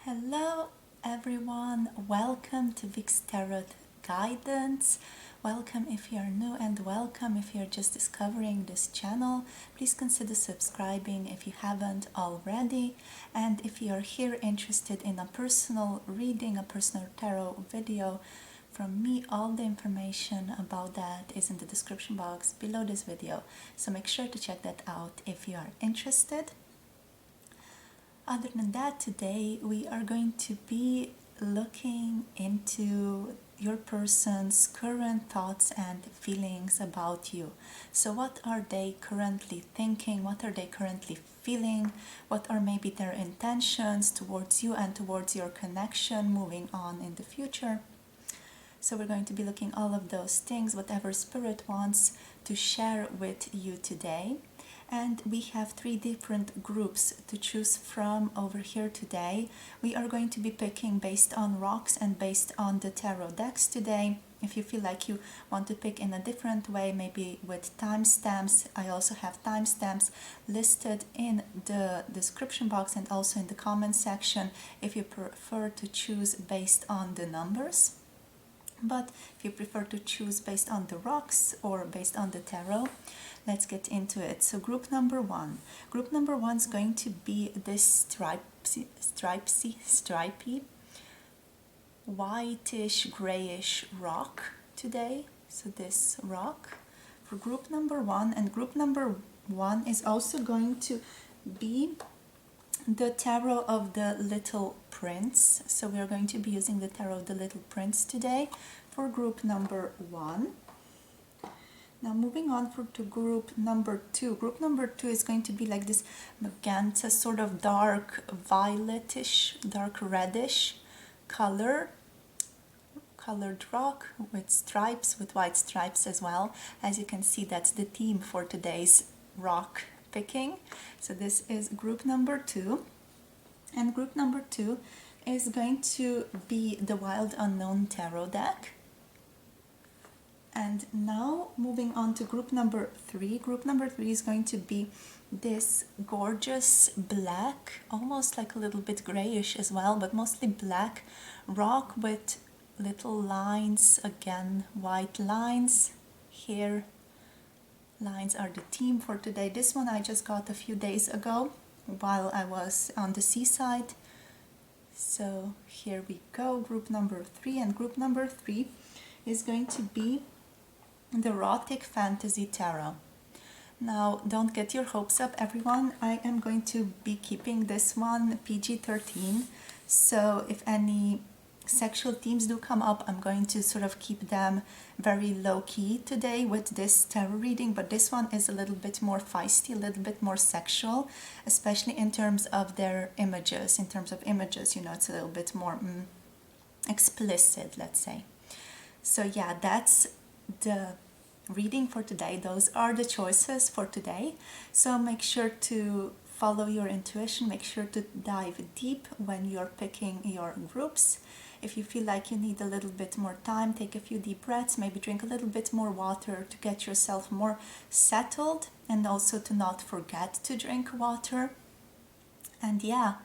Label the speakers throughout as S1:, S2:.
S1: Hello everyone, welcome to Vic's Tarot Guidance. Welcome if you're new and welcome if you're just discovering this channel. Please consider subscribing if you haven't already. And if you're here interested in a personal reading, a personal tarot video from me, all the information about that is in the description box below this video. So make sure to check that out if you are interested. Other than that, today we are going to be looking into your person's current thoughts and feelings about you. So what are they currently thinking? What are they currently feeling? What are maybe their intentions towards you and towards your connection moving on in the future? So we're going to be looking all of those things, whatever Spirit wants to share with you today. And we have 3 different groups to choose from over here today. We are going to be picking based on rocks and based on the tarot decks today. If you feel like you want to pick in a different way, maybe with timestamps, I also have timestamps listed in the description box and also in the comment section if you prefer to choose based on the numbers. But if you prefer to choose based on the rocks or based on the tarot, let's get into it. So group number 1. Group number 1 is going to be this stripy, whitish, grayish rock today. So this rock for group number 1. And group number 1 is also going to be the Tarot of the Little Prince. So we are going to be using the Tarot of the Little Prince today for group number 1. Now moving on to group number 2. Group number 2 is going to be like this magenta, sort of dark violetish, dark reddish colored rock with stripes, with white stripes as well. As you can see, that's the theme for today's rock picking. So this is group number 2, and group number 2 is going to be the Wild Unknown Tarot deck. And now moving on to group number 3. Group number 3 is going to be this gorgeous black, almost like a little bit grayish as well, but mostly black rock with little lines, again white lines here. Lines are the theme for today. This one I just got a few days ago while I was on the seaside. So here we go, group number 3. And group number 3 is going to be the Erotic Fantasy Tarot. Now don't get your hopes up, everyone. I am going to be keeping this one PG-13. So if any sexual themes do come up, I'm going to sort of keep them very low-key today with this tarot reading, but this one is a little bit more feisty, a little bit more sexual, especially in terms of their images. In terms of images, you know, it's a little bit more explicit, let's say. So yeah, that's the reading for today. Those are the choices for today. So make sure to follow your intuition, make sure to dive deep when you're picking your groups. If you feel like you need a little bit more time, take a few deep breaths, maybe drink a little bit more water to get yourself more settled, and also to not forget to drink water. And yeah,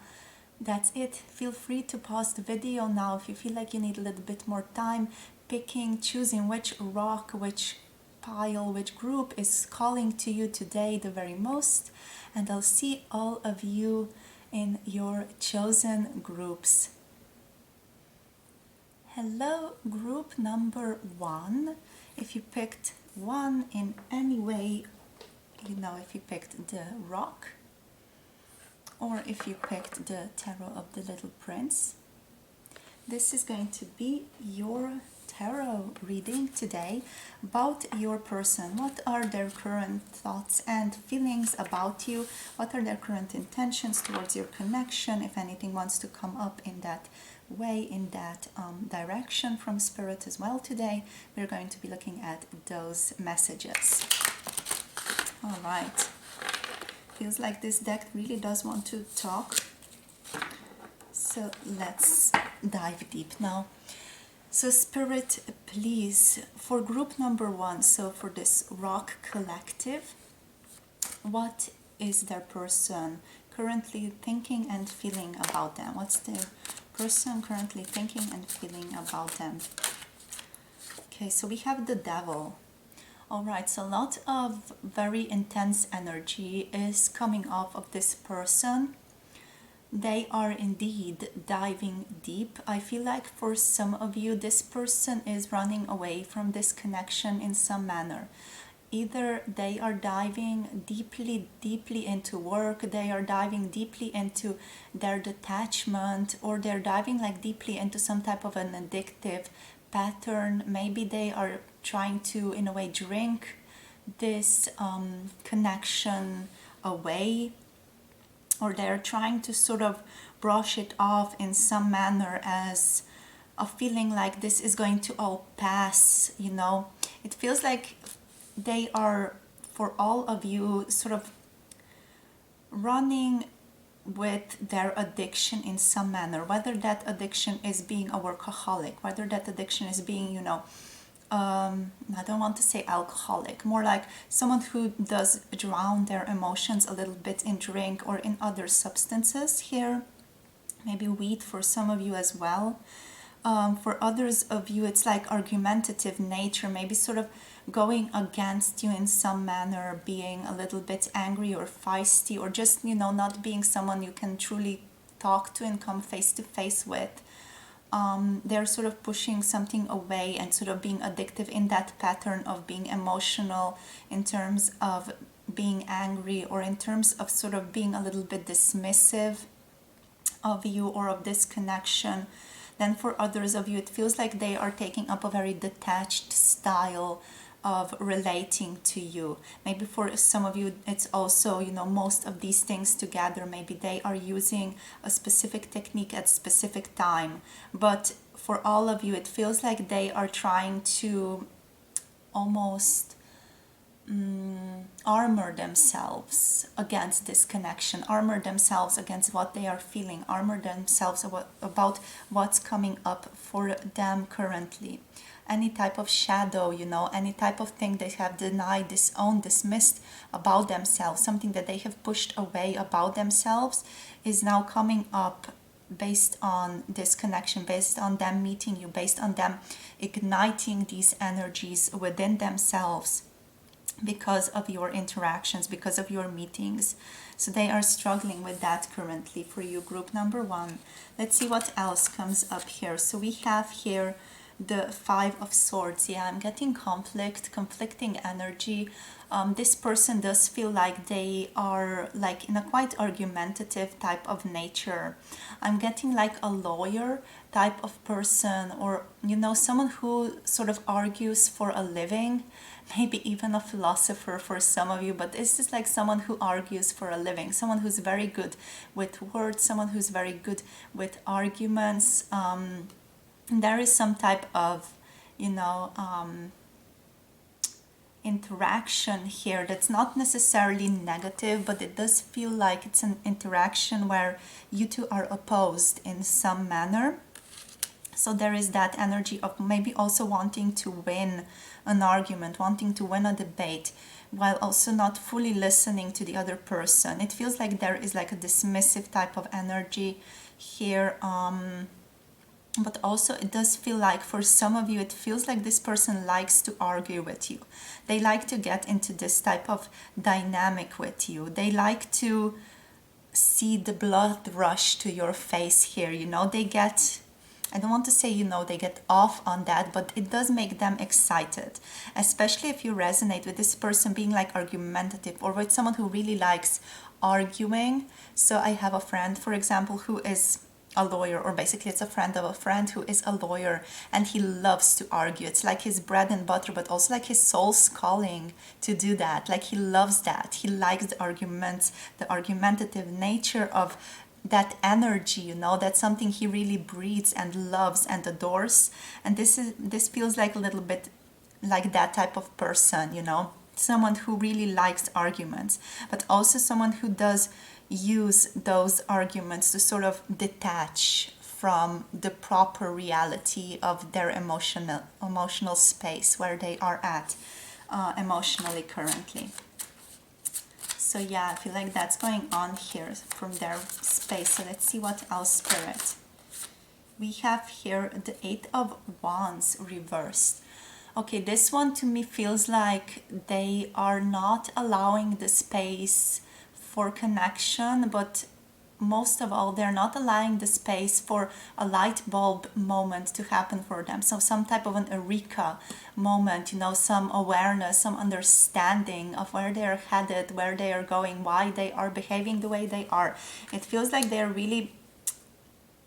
S1: that's it. Feel free to pause the video now if you feel like you need a little bit more time picking, choosing which rock, which pile, which group is calling to you today the very most. And I'll see all of you in your chosen groups. Hello, group number 1. If you picked 1 in any way, you know, if you picked the rock or if you picked the Tarot of the Little Prince, this is going to be your tarot reading today about your person. What are their current thoughts and feelings about you? What are their current intentions towards your connection? If anything wants to come up in that way, in that direction from Spirit as well today, we're going to be looking at those messages. All right. Feels like this deck really does want to talk. So let's dive deep now. So Spirit, please, for group number 1, so for this rock collective, what is their person currently thinking and feeling about them? What's the person currently thinking and feeling about them? Okay, so we have the Devil. All right, so a lot of very intense energy is coming off of this person. They are indeed diving deep. I feel like for some of you, this person is running away from this connection in some manner. Either they are diving deeply into work, they are diving deeply into their detachment, or they're diving like deeply into some type of an addictive pattern. Maybe they are trying to, in a way, drink this connection away, or they're trying to sort of brush it off in some manner as a feeling like this is going to all pass, you know. It feels like they are, for all of you, sort of running with their addiction in some manner, whether that addiction is being a workaholic, whether that addiction is being, you know, I don't want to say alcoholic, more like someone who does drown their emotions a little bit in drink or in other substances here, maybe weed for some of you as well. For others of you, it's like argumentative nature, maybe sort of going against you in some manner, being a little bit angry or feisty, or just, you know, not being someone you can truly talk to and come face to face with. They're sort of pushing something away and sort of being addictive in that pattern of being emotional, in terms of being angry, or in terms of sort of being a little bit dismissive of you or of this connection. Then for others of you, it feels like they are taking up a very detached style of relating to you. Maybe for some of you, it's also, you know, most of these things together. Maybe they are using a specific technique at specific time. But for all of you, it feels like they are trying to almost armor themselves against this connection, armor themselves against what they are feeling, armor themselves about what's coming up for them currently. Any type of shadow, you know, any type of thing they have denied, disowned, dismissed about themselves, something that they have pushed away about themselves, is now coming up based on this connection, based on them meeting you, based on them igniting these energies within themselves because of your interactions, because of your meetings. So they are struggling with that currently for you, group number one. Let's see what else comes up here. So we have here the Five of Swords. Yeah, I'm getting conflicting energy. This person does feel like they are like in a quite argumentative type of nature. I'm getting like a lawyer type of person, or, you know, someone who sort of argues for a living, maybe even a philosopher for some of you, but this is like someone who argues for a living, someone who's very good with words, someone who's very good with arguments. There is some type of, you know, interaction here that's not necessarily negative, but it does feel like it's an interaction where you two are opposed in some manner. So there is that energy of maybe also wanting to win an argument, wanting to win a debate, while also not fully listening to the other person. It feels like there is like a dismissive type of energy here. But also it does feel like for some of you, it feels like this person likes to argue with you. They like to get into this type of dynamic with you. They like to see the blood rush to your face here. You know, they get, I don't want to say, you know, they get off on that, but it does make them excited. Especially if you resonate with this person being like argumentative, or with someone who really likes arguing. So I have a friend, for example, who is a lawyer, or basically it's a friend of a friend who is a lawyer, and he loves to argue. It's like his bread and butter, but also like his soul's calling to do that. Like he loves that. He likes the arguments, the argumentative nature of that energy, you know. That's something he really breathes and loves and adores. And this feels like a little bit like that type of person, you know, someone who really likes arguments, but also someone who does use those arguments to sort of detach from the proper reality of their emotional space where they are at emotionally currently. So So yeah, I feel like that's going on here from their space. So let's see what else, Spirit. We have here the Eight of Wands reversed. Okay, this one to me feels like they are not allowing the space for connection, but most of all, they're not allowing the space for a light bulb moment to happen for them. So some type of an eureka moment, you know, some awareness, some understanding of where they're headed, where they are going, why they are behaving the way they are. It feels like they're really,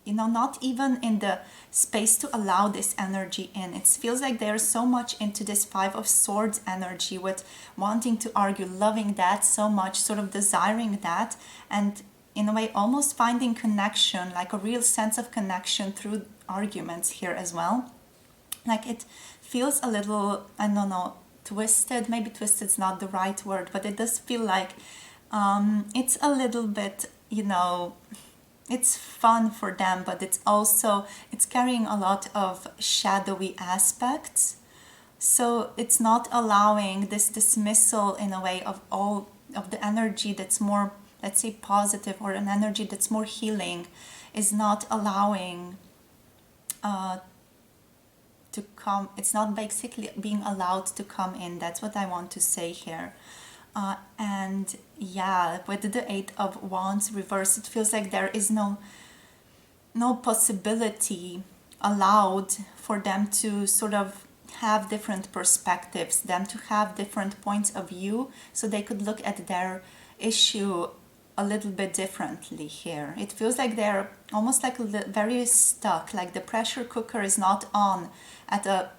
S1: you know, not even in the space to allow this energy in. It feels like they're so much into this Five of Swords energy with wanting to argue, loving that so much, sort of desiring that, and in a way almost finding connection, like a real sense of connection through arguments here as well. Like it feels a little, I don't know, twisted. Maybe twisted's not the right word, but it does feel like it's a little bit, you know, it's fun for them, but it's carrying a lot of shadowy aspects. So it's not allowing this dismissal in a way of all of the energy that's more, let's say, positive, or an energy that's more healing, is not allowing to come. It's not basically being allowed to come in. That's what I want to say here. And yeah, with the Eight of Wands reversed, it feels like there is no possibility allowed for them to sort of have different perspectives, them to have different points of view, so they could look at their issue a little bit differently here. It feels like they're almost like very stuck, like the pressure cooker is not on at a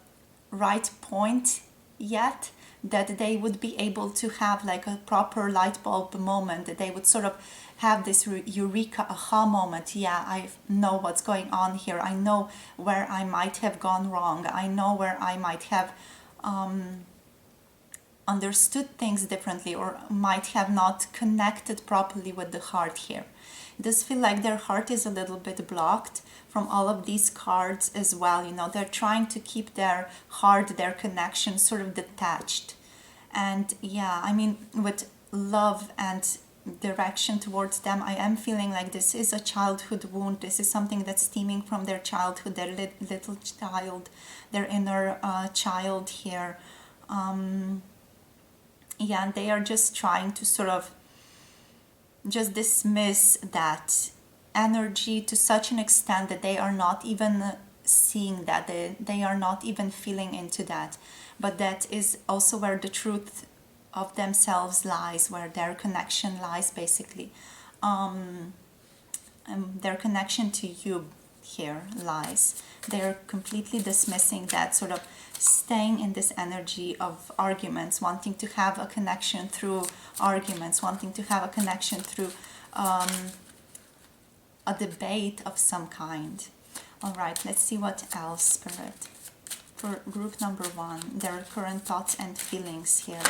S1: right point yet, that they would be able to have like a proper light bulb moment, that they would sort of have this eureka aha moment. Yeah, I know what's going on here. I know where I might have gone wrong. I know where I might have understood things differently, or might have not connected properly with the heart here. It does feel like their heart is a little bit blocked from all of these cards as well. You know, they're trying to keep their heart, their connection sort of detached. And yeah, I mean, with love and direction towards them, I am feeling like this is a childhood wound. This is something that's stemming from their childhood, their little child, their inner child here. Yeah, and they are just trying to sort of just dismiss that energy to such an extent that they are not even seeing that, they are not even feeling into that. But that is also where the truth of themselves lies, where their connection lies, basically. Their connection to you here lies. They're completely dismissing that, sort of staying in this energy of arguments, wanting to have a connection through arguments, wanting to have a connection through a debate of some kind. All right, let's see what else, Spirit. For group number one, their current thoughts and feelings here.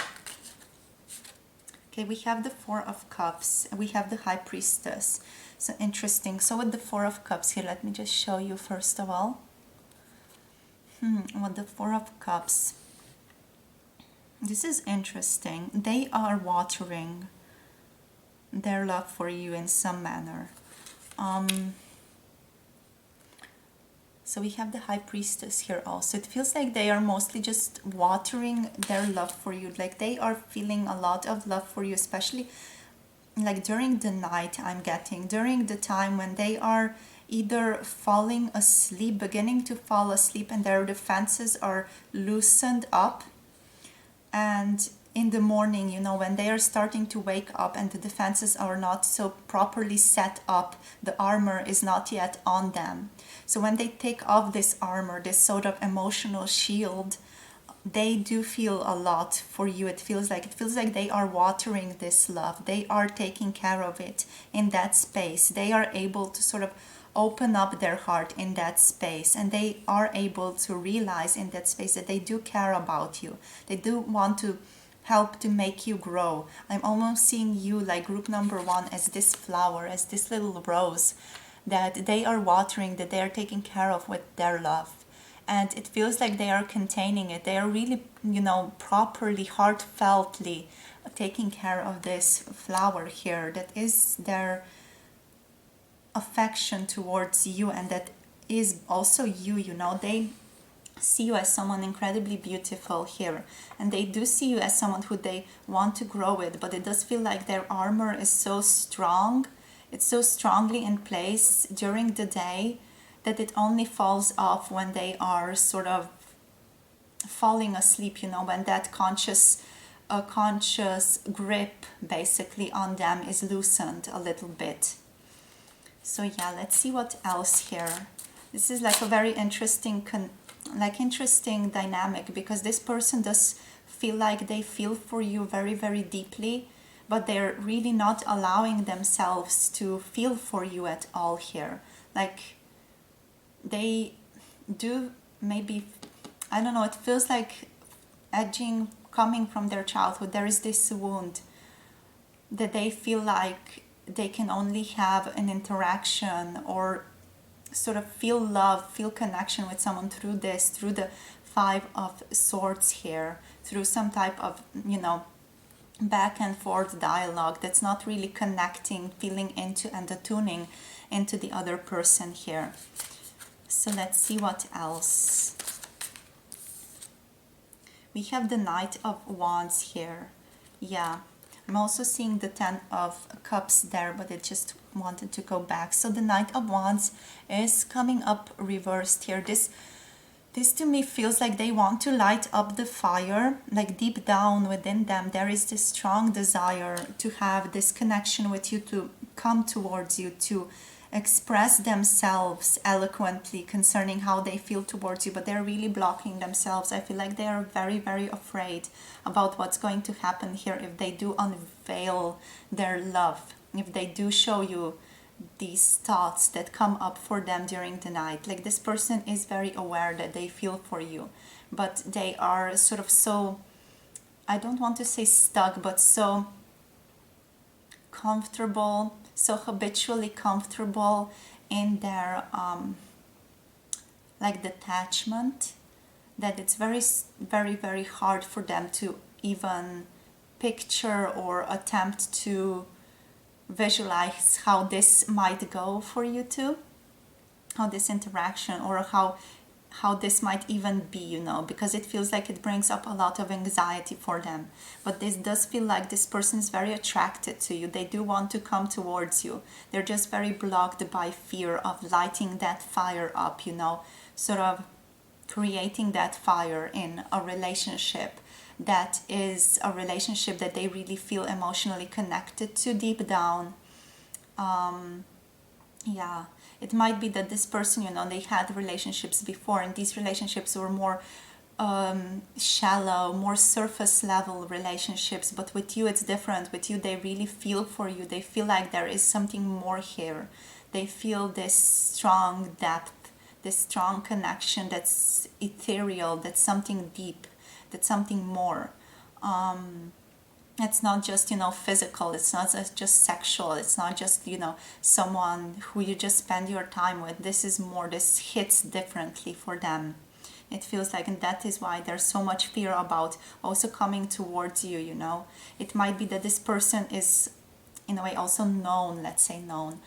S1: Okay, we have the Four of Cups. We have the High Priestess. So interesting. So with the Four of Cups here, let me just show you first of all. With the Four of Cups, this is interesting. They are watering their love for you in some manner. So we have the High Priestess here also. It feels like they are mostly just watering their love for you. Like they are feeling a lot of love for you, especially like during the night, I'm getting. During the time when they are either falling asleep, beginning to fall asleep, and their defenses are loosened up. And in the morning, you know, when they are starting to wake up and the defenses are not so properly set up, the armor is not yet on them. So when they take off this armor, this sort of emotional shield, they do feel a lot for you. It feels like they are watering this love. They are taking care of it in that space. They are able to sort of open up their heart in that space, and they are able to realize in that space that they do care about you. They do want to help to make you grow. I'm almost seeing you, like group number one, as this flower, as this little rose that they are watering, that they are taking care of with their love. And it feels like they are containing it. They are really, you know, properly, heartfeltly taking care of this flower here. That is their affection towards you, and that is also you, you know. They see you as someone incredibly beautiful here, and they do see you as someone who they want to grow with, but it does feel like their armor is so strong, it's so strongly in place during the day that it only falls off when they are sort of falling asleep, you know, when that conscious grip basically on them is loosened a little bit. So yeah, let's see what else here. This is like a very interesting interesting dynamic, because this person does feel like they feel for you very, very deeply, but they're really not allowing themselves to feel for you at all here. Like they do maybe, I don't know, it feels like coming from their childhood, there is this wound that they feel like they can only have an interaction or sort of feel love, feel connection with someone through the Five of Swords here, through some type of, you know, back and forth dialogue that's not really connecting, feeling into and attuning into the other person here. So let's see what else. We have the Knight of Wands here. Yeah, I'm also seeing the Ten of Cups there, but it just wanted to go back. So the Knight of Wands is coming up reversed here. This to me feels like they want to light up the fire, like deep down within them there is this strong desire to have this connection with you, to come towards you, to express themselves eloquently concerning how they feel towards you, but they're really blocking themselves. I feel like they are very, very afraid about what's going to happen here if they do unveil their love, if they do show you these thoughts that come up for them during the night. Like this person is very aware that they feel for you, but they are sort of so, I don't want to say stuck, but so comfortable, so habitually comfortable in their like detachment, that it's very, very, very hard for them to even picture or attempt to visualize how this might go for you two, how this interaction, or how this might even be, you know, because it feels like it brings up a lot of anxiety for them. But this does feel like this person is very attracted to you. They do want to come towards you. They're just very blocked by fear of lighting that fire up, you know, sort of creating that fire in a relationship that is a relationship that they really feel emotionally connected to deep down. Yeah, it might be that this person, you know, they had relationships before, and these relationships were more shallow, more surface level relationships, but with you it's different. With you they really feel for you. They feel like there is something more here. They feel this strong depth, this strong connection that's ethereal, that's something deep, that's something more. It's not just, you know, physical, it's not just sexual, it's not just, you know, someone who you just spend your time with. This is more, this hits differently for them. It feels like, and that is why there's so much fear about also coming towards you, you know. It might be that this person is in a way also known, let's say known,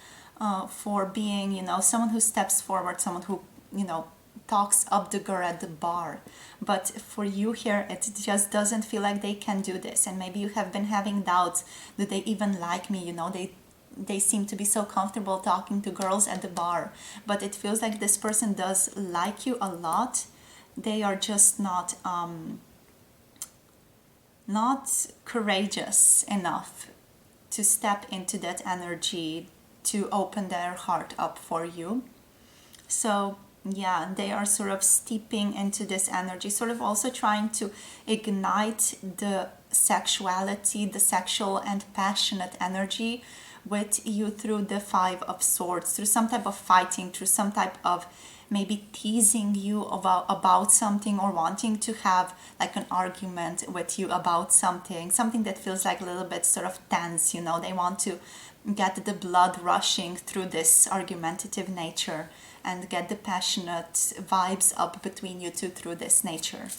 S1: for being, you know, someone who steps forward, someone who, you know, talks up the girl at the bar. But for you here, it just doesn't feel like they can do this. And maybe you have been having doubts, do they even like me, you know, they seem to be so comfortable talking to girls at the bar. But it feels like this person does like you a lot. They are just not courageous enough to step into that energy, to open their heart up for you. So yeah, they are sort of steeping into this energy, sort of also trying to ignite the sexuality, the sexual and passionate energy with you through the Five of Swords, through some type of fighting, through some type of maybe teasing you about something, or wanting to have like an argument with you about something that feels like a little bit sort of tense, you know. They want to get the blood rushing through this argumentative nature and get the passionate vibes up between you two through this nature.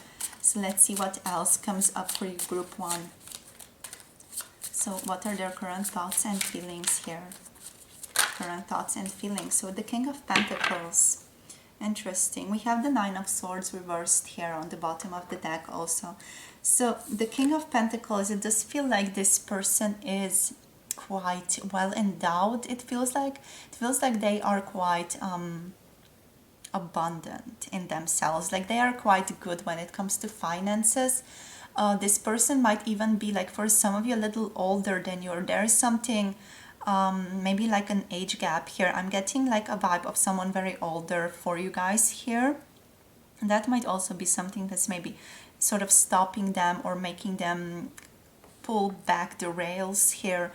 S1: So let's see what else comes up for you, group one. So what are their current thoughts and feelings here? Current thoughts and feelings. So the King of Pentacles. Interesting. We have the Nine of Swords reversed here on the bottom of the deck also. So the King of Pentacles, it does feel like this person is quite well endowed. It feels like they are quite abundant in themselves, like they are quite good when it comes to finances. This person might even be, like, for some of you, a little older than you, or there is something, maybe like an age gap here. I'm getting like a vibe of someone very older for you guys here. And that might also be something that's maybe sort of stopping them or making them pull back the rails here.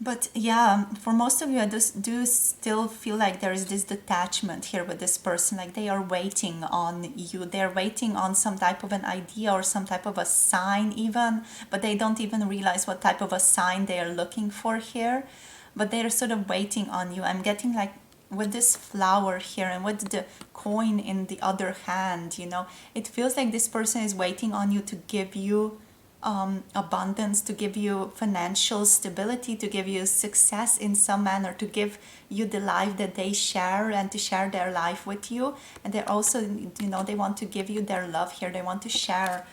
S1: But yeah, for most of you, I just do still feel like there is this detachment here with this person. Like they are waiting on you. They're waiting on some type of an idea or some type of a sign even. But they don't even realize what type of a sign they are looking for here. But they're sort of waiting on you. I'm getting like with this flower here and with the coin in the other hand, you know. It feels like this person is waiting on you to give you abundance, to give you financial stability, to give you success in some manner, to give you the life that they share and to share their life with you. And they're also, you know, they want to give you their love here. They want to share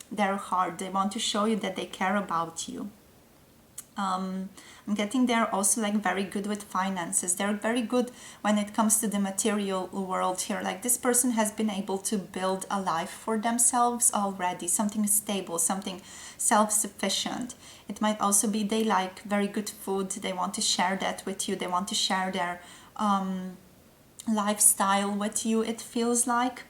S1: their heart. They want to show you that they care about you. I'm getting they're also like very good with finances. They're very good when it comes to the material world here. Like this person has been able to build a life for themselves already, something stable, something self-sufficient. It might also be they like very good food. They want to share that with you. They want to share their lifestyle with you, it feels like.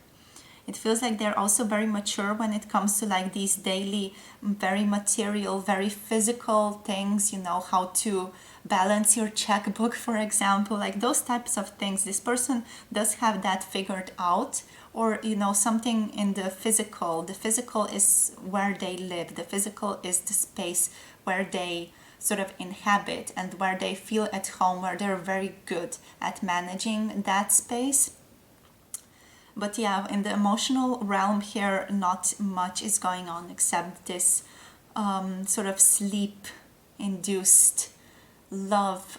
S1: It feels like they're also very mature when it comes to like these daily, very material, very physical things, you know, how to balance your checkbook, for example, like those types of things. This person does have that figured out, or, you know, something in the physical. The physical is where they live. The physical is the space where they sort of inhabit and where they feel at home, where they're very good at managing that space. But yeah, in the emotional realm here, not much is going on except this sort of sleep-induced love,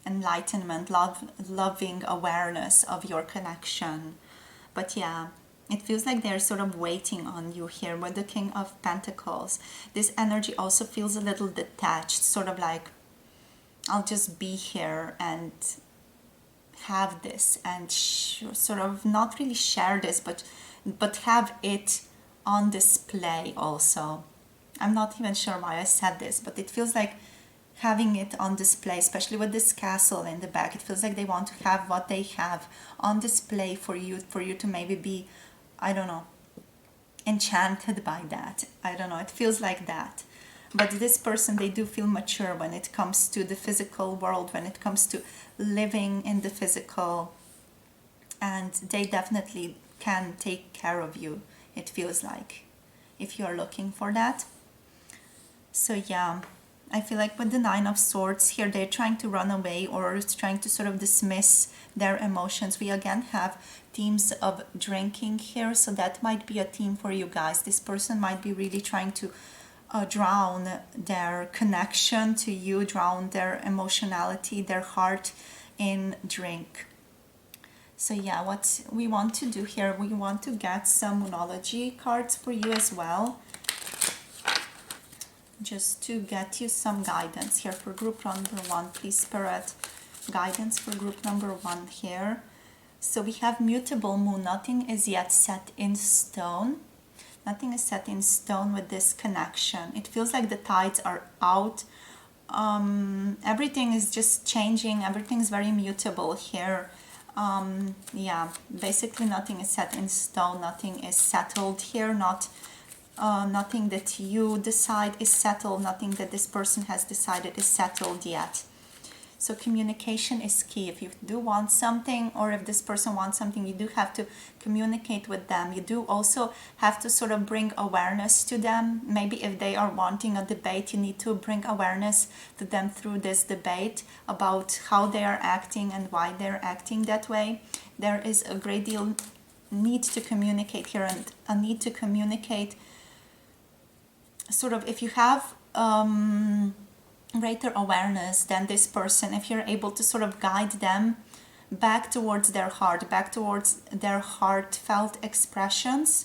S1: enlightenment, loving awareness of your connection. But yeah, it feels like they're sort of waiting on you here with the King of Pentacles. This energy also feels a little detached, sort of like, I'll just be here and have this and sort of not really share this, but have it on display also. I'm not even sure why I said this, but it feels like having it on display, especially with this castle in the back. It feels like they want to have what they have on display for you to maybe be, I don't know, enchanted by that. I don't know, it feels like that. But this person, they do feel mature when it comes to the physical world, when it comes to living in the physical, and they definitely can take care of you, it feels like, if you're looking for that. So yeah, I feel like with the Nine of Swords here, they're trying to run away or trying to sort of dismiss their emotions. We again have themes of drinking here, so that might be a theme for you guys. This person might be really trying to drown their connection to you, drown their emotionality, their heart in drink. So yeah, what we want to do here, we want to get some Moonology cards for you as well, just to get you some guidance here for group number one. Please, Spirit, guidance for group number one here. So we have mutable moon. Nothing is yet set in stone. Nothing is set in stone with this connection. It feels like the tides are out. Everything is just changing. Everything is very mutable here. Yeah, basically nothing is set in stone. Nothing is settled here. Nothing that you decide is settled. Nothing that this person has decided is settled yet. So communication is key. If you do want something, or if this person wants something, you do have to communicate with them. You do also have to sort of bring awareness to them. Maybe if they are wanting a debate, you need to bring awareness to them through this debate about how they are acting and why they're acting that way. There is a great deal need to communicate here, and a need to communicate sort of, if you have greater awareness than this person, if you're able to sort of guide them back towards their heart, back towards their heartfelt expressions,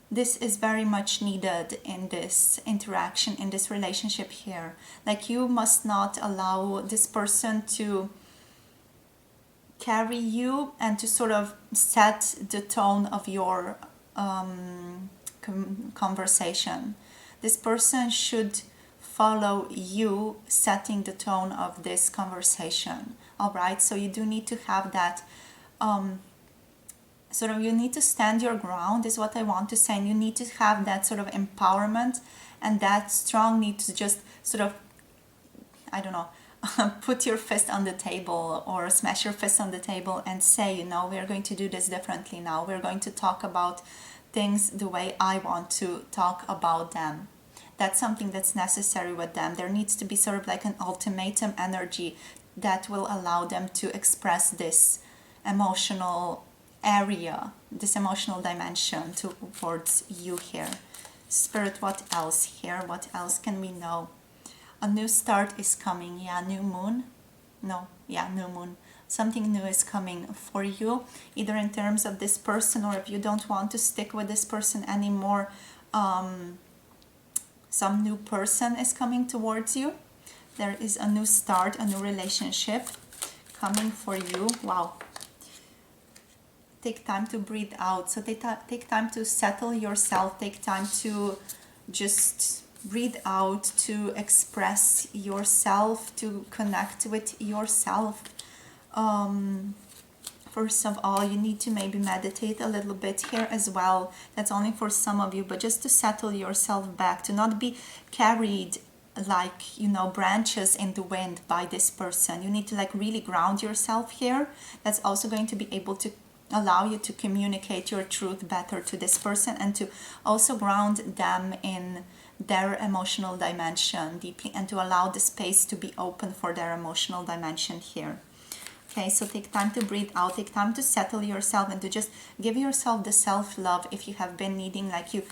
S1: this is very much needed in this interaction, in this relationship here. Like, you must not allow this person to carry you and to sort of set the tone of your conversation. This person should follow you setting the tone of this conversation. All right, so you do need to have that sort of, you need to stand your ground is what I want to say, and you need to have that sort of empowerment and that strong need to just sort of, I don't know, put your fist on the table or smash your fist on the table and say, you know, we're going to do this differently now. We're going to talk about things the way I want to talk about them. That's something that's necessary with them. There needs to be sort of like an ultimatum energy that will allow them to express this emotional area, this emotional dimension towards you here. Spirit, what else here? What else can we know? A new start is coming. Yeah, new moon. No, yeah, new moon. Something new is coming for you, either in terms of this person, or if you don't want to stick with this person anymore, some new person is coming towards you. There is a new start, a new relationship coming for you. Wow. Take time to breathe out. So take time to settle yourself. Take time to just breathe out, to express yourself, to connect with yourself. First of all, you need to maybe meditate a little bit here as well. That's only for some of you, but just to settle yourself back, to not be carried like, you know, branches in the wind by this person. You need to like really ground yourself here. That's also going to be able to allow you to communicate your truth better to this person, and to also ground them in their emotional dimension deeply, and to allow the space to be open for their emotional dimension here. Okay, so take time to breathe out, take time to settle yourself, and to just give yourself the self-love if you have been needing, like you,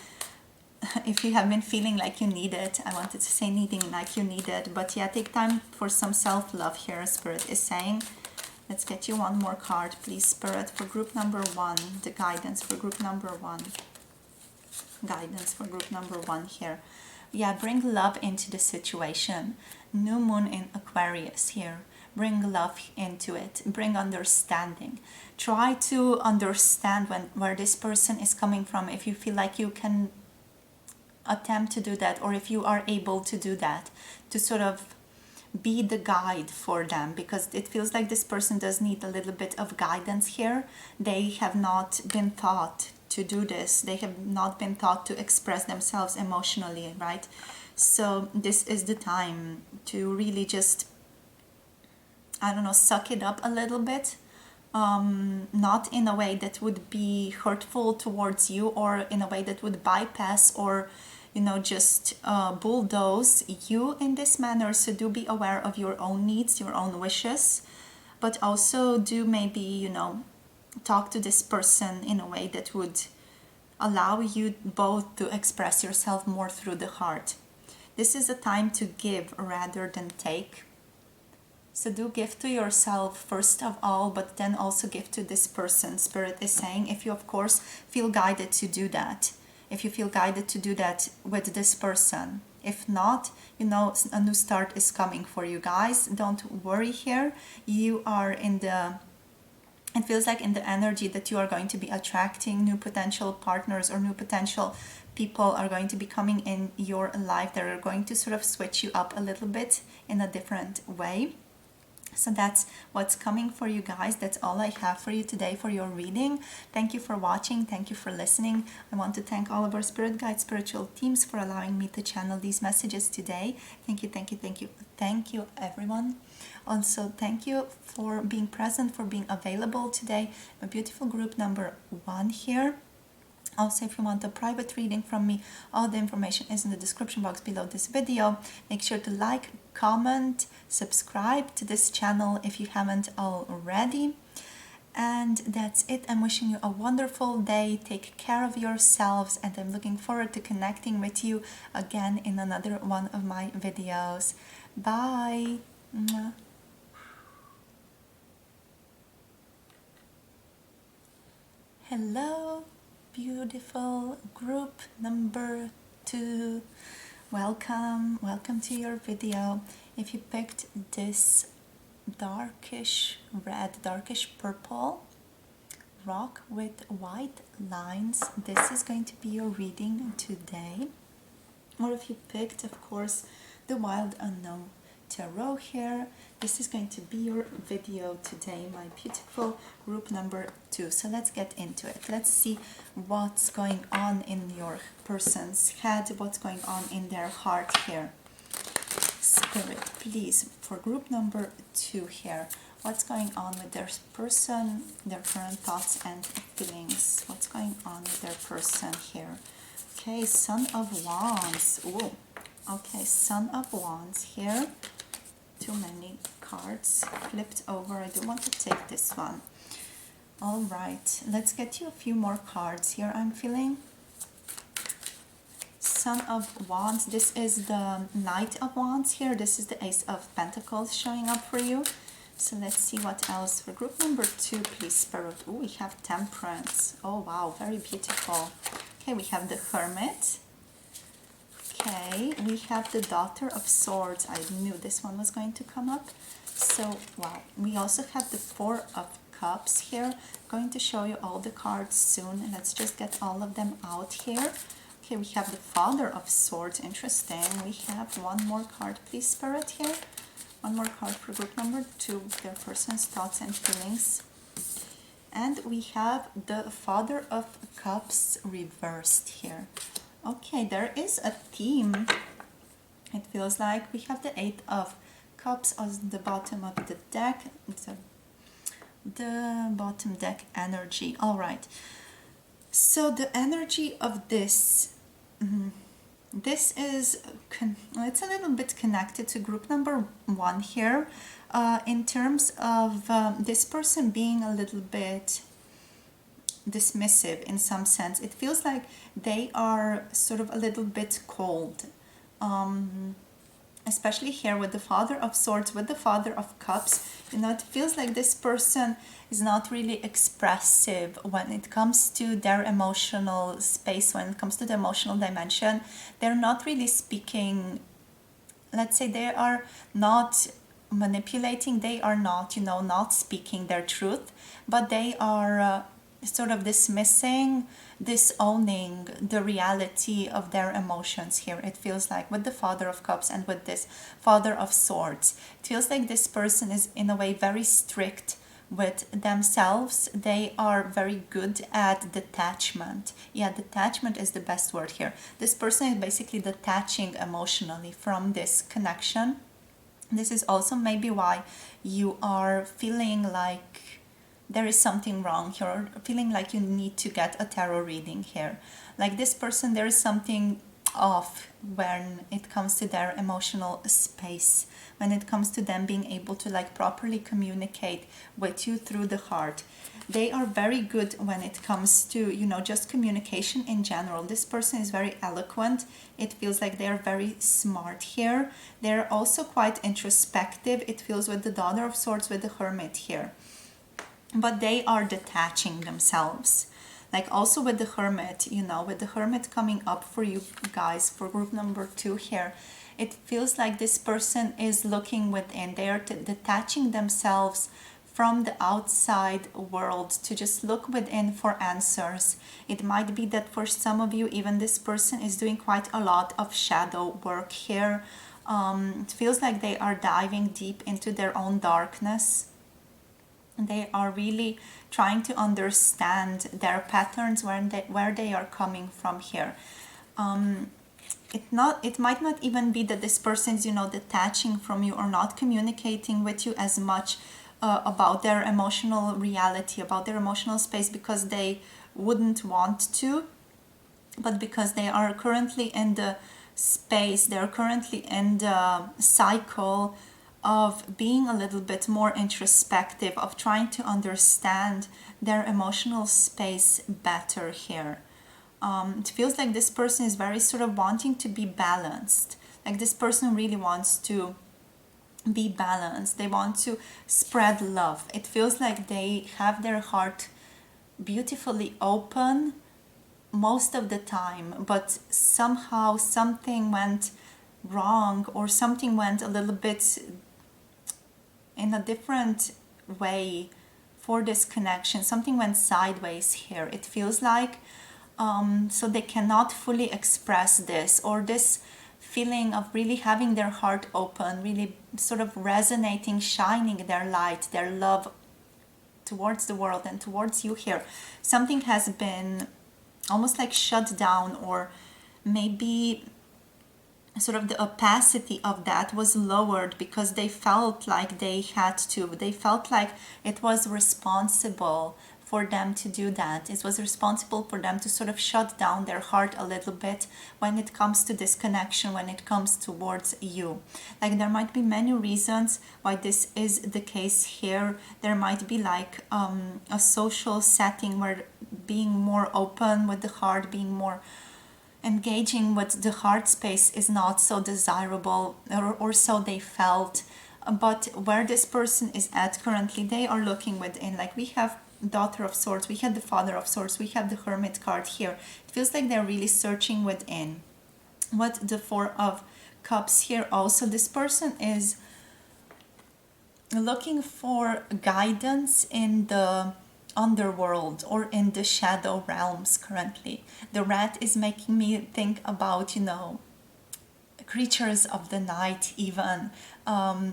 S1: if you have been feeling like you need it. I wanted to say needing like you need it, but yeah, take time for some self-love here, Spirit is saying. Let's get you one more card, please, Spirit, for group number 1, the guidance for group number 1. Guidance for group number 1 here. Yeah, bring love into the situation. New moon in Aquarius here. Bring love into it. Bring understanding. Try to understand where this person is coming from, if you feel like you can attempt to do that, or if you are able to do that, to sort of be the guide for them, because it feels like this person does need a little bit of guidance here. They have not been taught to do this. They have not been taught to express themselves emotionally, right? So this is the time to really just, I don't know, suck it up a little bit. Not in a way that would be hurtful towards you, or in a way that would bypass or, you know, just bulldoze you in this manner. So do be aware of your own needs, your own wishes, but also do maybe, you know, talk to this person in a way that would allow you both to express yourself more through the heart. This is a time to give rather than take. So do give to yourself first of all, but then also give to this person, Spirit is saying, if you of course feel guided to do that. If you feel guided to do that with this person. If not, you know, a new start is coming for you guys. Don't worry here. You are in the, it feels like in the energy that you are going to be attracting new potential partners, or new potential people are going to be coming in your life. They're going to sort of switch you up a little bit in a different way. So that's what's coming for you guys. That's all I have for you today for your reading. Thank you for watching. Thank you for listening. I want to thank all of our spirit guides, spiritual teams, for allowing me to channel these messages today. Thank you, thank you, thank you. Thank you, everyone. Also, thank you for being present, for being available today. My beautiful group number 1 here. Also, if you want a private reading from me, all the information is in the description box below this video. Make sure to like, comment, subscribe to this channel if you haven't already. And that's it. I'm wishing you a wonderful day. Take care of yourselves, and I'm looking forward to connecting with you again in another one of my videos. Bye. Mwah. Hello, beautiful group number 2. Welcome to your video. If you picked this darkish red, darkish purple rock with white lines, this is going to be your reading today. Or if you picked, of course, the Wild Unknown Tarot here, this is going to be your video today, my beautiful group number 2. So let's get into it. Let's see what's going on in your person's head, what's going on in their heart here. Spirit, please, for group number 2 here, what's going on with their person, their current thoughts and feelings? What's going on with their person here? Okay, Son of Wands. Ooh. Okay, Son of Wands here. Too many cards flipped over. I do want to take this one. All right, let's get you a few more cards here, I'm feeling. Son of Wands, this is the Knight of Wands here. This is the Ace of Pentacles showing up for you. So let's see what else for group number 2, please, Spirit. Oh, we have Temperance. Oh, wow, very beautiful. Okay, we have the Hermit. Okay, we have the Daughter of Swords. I knew this one was going to come up. So, wow. We also have the Four of Cups here. I'm going to show you all the cards soon. Let's just get all of them out here. Okay, we have the Father of Swords. Interesting. We have one more card, please, Spirit, here. One more card for group number 2, their person's thoughts and feelings. And we have the Father of Cups reversed here. Okay, there is a theme. It feels like we have the Eight of Cups on the bottom of the deck. It's the bottom deck energy. All right. So the energy of this, this is, it's a little bit connected to group number 1 here, in terms of this person being a little bit dismissive in some sense. It feels like they are sort of a little bit cold, especially here with the Father of Swords, with the Father of Cups. You know, it feels like this person is not really expressive when it comes to their emotional space, when it comes to the emotional dimension. They're not really speaking, let's say they are not manipulating, they are not, you know, not speaking their truth, but they are sort of dismissing, disowning the reality of their emotions here. It feels like with the Father of Cups and with this Father of Swords, it feels like this person is in a way very strict with themselves. They are very good at detachment. Yeah, detachment is the best word here. This person is basically detaching emotionally from this connection. This is also maybe why you are feeling like there is something wrong here, or feeling like you need to get a tarot reading here. Like this person, there is something off when it comes to their emotional space, when it comes to them being able to like properly communicate with you through the heart. They are very good when it comes to, you know, just communication in general. This person is very eloquent. It feels like they're very smart here. They're also quite introspective. It feels with the Daughter of Swords, with the Hermit here. But they are detaching themselves. Like also with the Hermit, you know, with the Hermit coming up for you guys for group number 2 here, it feels like this person is looking within. They are detaching themselves from the outside world to just look within for answers. It might be that for some of you, even this person is doing quite a lot of shadow work here. It feels like they are diving deep into their own darkness. They are really trying to understand their patterns, where they are coming from here. It might not even be that this person is, you know, detaching from you or not communicating with you as much about their emotional reality, about their emotional space, because they wouldn't want to, but because they are currently in the space, they're currently in the cycle of being a little bit more introspective, of trying to understand their emotional space better here. It feels like this person is very sort of wanting to be balanced. Like this person really wants to be balanced. They want to spread love. It feels like they have their heart beautifully open most of the time, but somehow something went wrong, or something went a little bit in a different way for this connection. Something went sideways here, it feels like. So they cannot fully express this, or this feeling of really having their heart open, really sort of resonating, shining their light, their love towards the world and towards you here. Something has been almost like shut down, or maybe sort of the opacity of that was lowered because they felt like they had to. They felt like it was responsible for them to do that. It was responsible for them to sort of shut down their heart a little bit when it comes to this connection, when it comes towards you. Like there might be many reasons why this is the case here. There might be like a social setting where being more open with the heart, being more engaging with the heart space is not so desirable, or so they felt. But where this person is at currently, they are looking within. Like we have Daughter of Swords, we have the Father of Swords, we have the Hermit card here. It feels like they're really searching within. What the Four of Cups here also, this person is looking for guidance in the underworld or in the shadow realms currently. The rat is making me think about, creatures of the night, even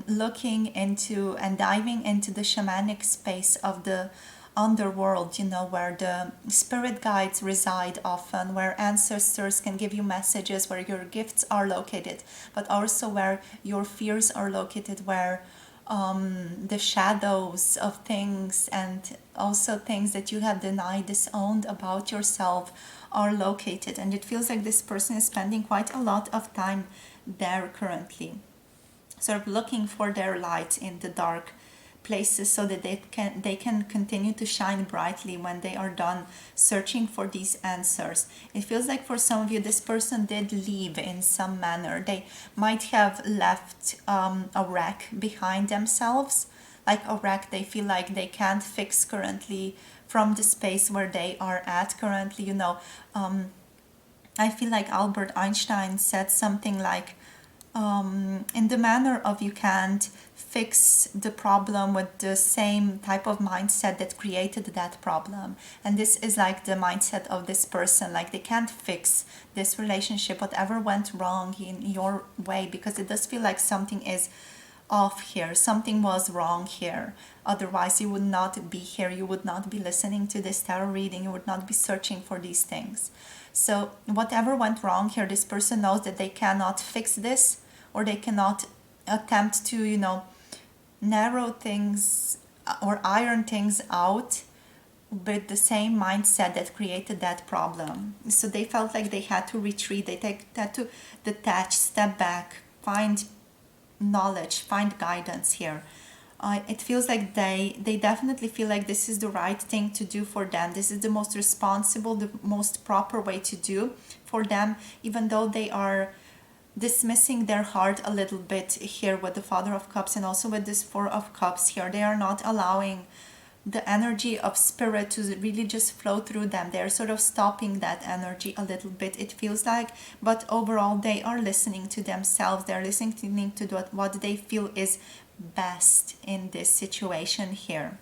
S1: looking into and diving into the shamanic space of the underworld, where the spirit guides reside often, where ancestors can give you messages, where your gifts are located, but also where your fears are located, where the shadows of things and also things that you have denied, disowned about yourself are located. And it feels like this person is spending quite a lot of time there currently, sort of looking for their light in the dark places, so that they can continue to shine brightly when they are done searching for these answers. It feels like for some of you, this person did leave in some manner. They might have left a wreck behind themselves, like a wreck they feel like they can't fix currently from the space where they are at currently. I feel like Albert Einstein said something like, in the manner of you can't fix the problem with the same type of mindset that created that problem. And this is like the mindset of this person. Like they can't fix this relationship, whatever went wrong in your way, because it does feel like something is off here. Something was wrong here. Otherwise you would not be here. You would not be listening to this tarot reading. You would not be searching for these things. So whatever went wrong here, this person knows that they cannot fix this, or they cannot attempt to, narrow things or iron things out with the same mindset that created that problem. So they felt like they had to retreat, had to detach, step back, find knowledge, find guidance here. It feels like they definitely feel like this is the right thing to do for them. This is the most responsible, the most proper way to do for them, even though they are dismissing their heart a little bit here with the Father of Cups and also with this Four of Cups here. They are not allowing the energy of spirit to really just flow through them. They're sort of stopping that energy a little bit, it feels like. But overall, they are listening to themselves. They're listening to what they feel is best in this situation here.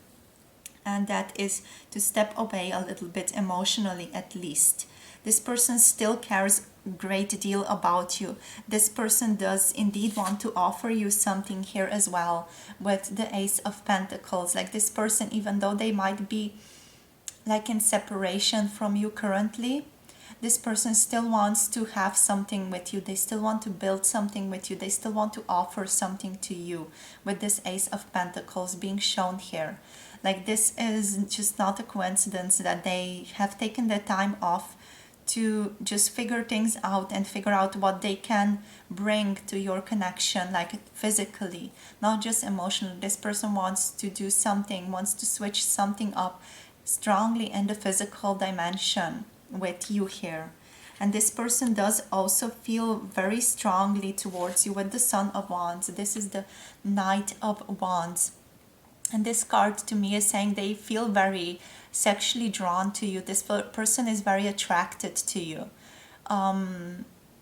S1: And that is to step away a little bit emotionally, at least. This person still cares a great deal about you. This person does indeed want to offer you something here as well with the Ace of Pentacles. Like this person, even though they might be like in separation from you currently, this person still wants to have something with you. They still want to build something with you. They still want to offer something to you with this Ace of Pentacles being shown here. Like this is just not a coincidence that they have taken the time off to just figure things out and figure out what they can bring to your connection, like physically, not just emotionally. This person wants to do something, wants to switch something up strongly in the physical dimension with you here. And this person does also feel very strongly towards you with the Sun of Wands. This is the Knight of Wands. And this card to me is saying they feel very sexually drawn to you. This person is very attracted to you.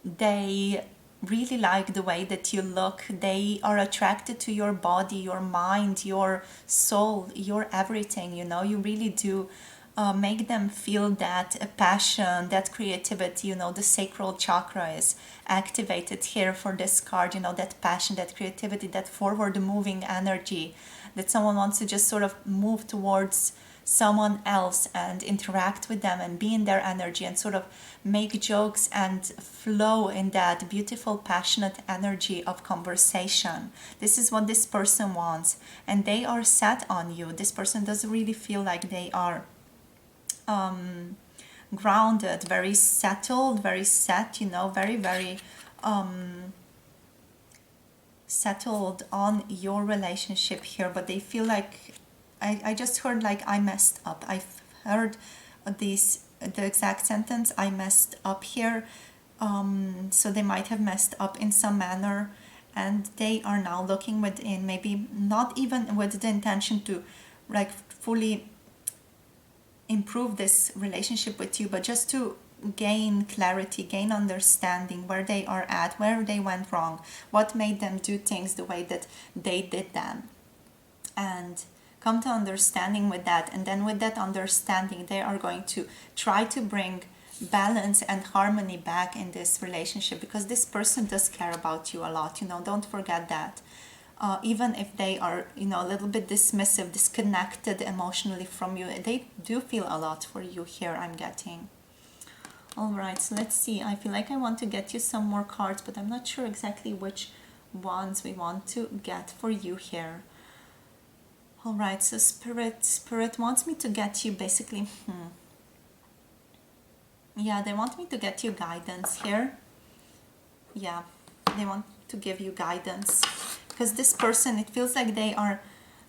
S1: They really like the way that you look. They are attracted to your body, your mind, your soul, your everything. You really do make them feel that passion, that creativity. The sacral chakra is activated here for this card. That passion, that creativity, that forward moving energy, that someone wants to just sort of move towards someone else and interact with them and be in their energy and sort of make jokes and flow in that beautiful, passionate energy of conversation. This is what this person wants, and they are set on you. This person does really feel like they are grounded, very settled, very set, very, very settled on your relationship here. But they feel like, I just heard like I messed up. I've heard the exact sentence, I messed up here. So they might have messed up in some manner, and they are now looking within, maybe not even with the intention to like fully improve this relationship with you, but just to gain clarity, gain understanding where they are at, where they went wrong, what made them do things the way that they did them, and come to understanding with that. And then with that understanding, they are going to try to bring balance and harmony back in this relationship, because this person does care about you a lot. Don't forget that. Even if they are a little bit dismissive, disconnected emotionally from you, they do feel a lot for you here, I'm getting. All right, so let's see. I feel like I want to get you some more cards, but I'm not sure exactly which ones we want to get for you here. All right, so Spirit wants me to get you basically, yeah, they want me to get you guidance here. Yeah, they want to give you guidance, because this person, it feels like they are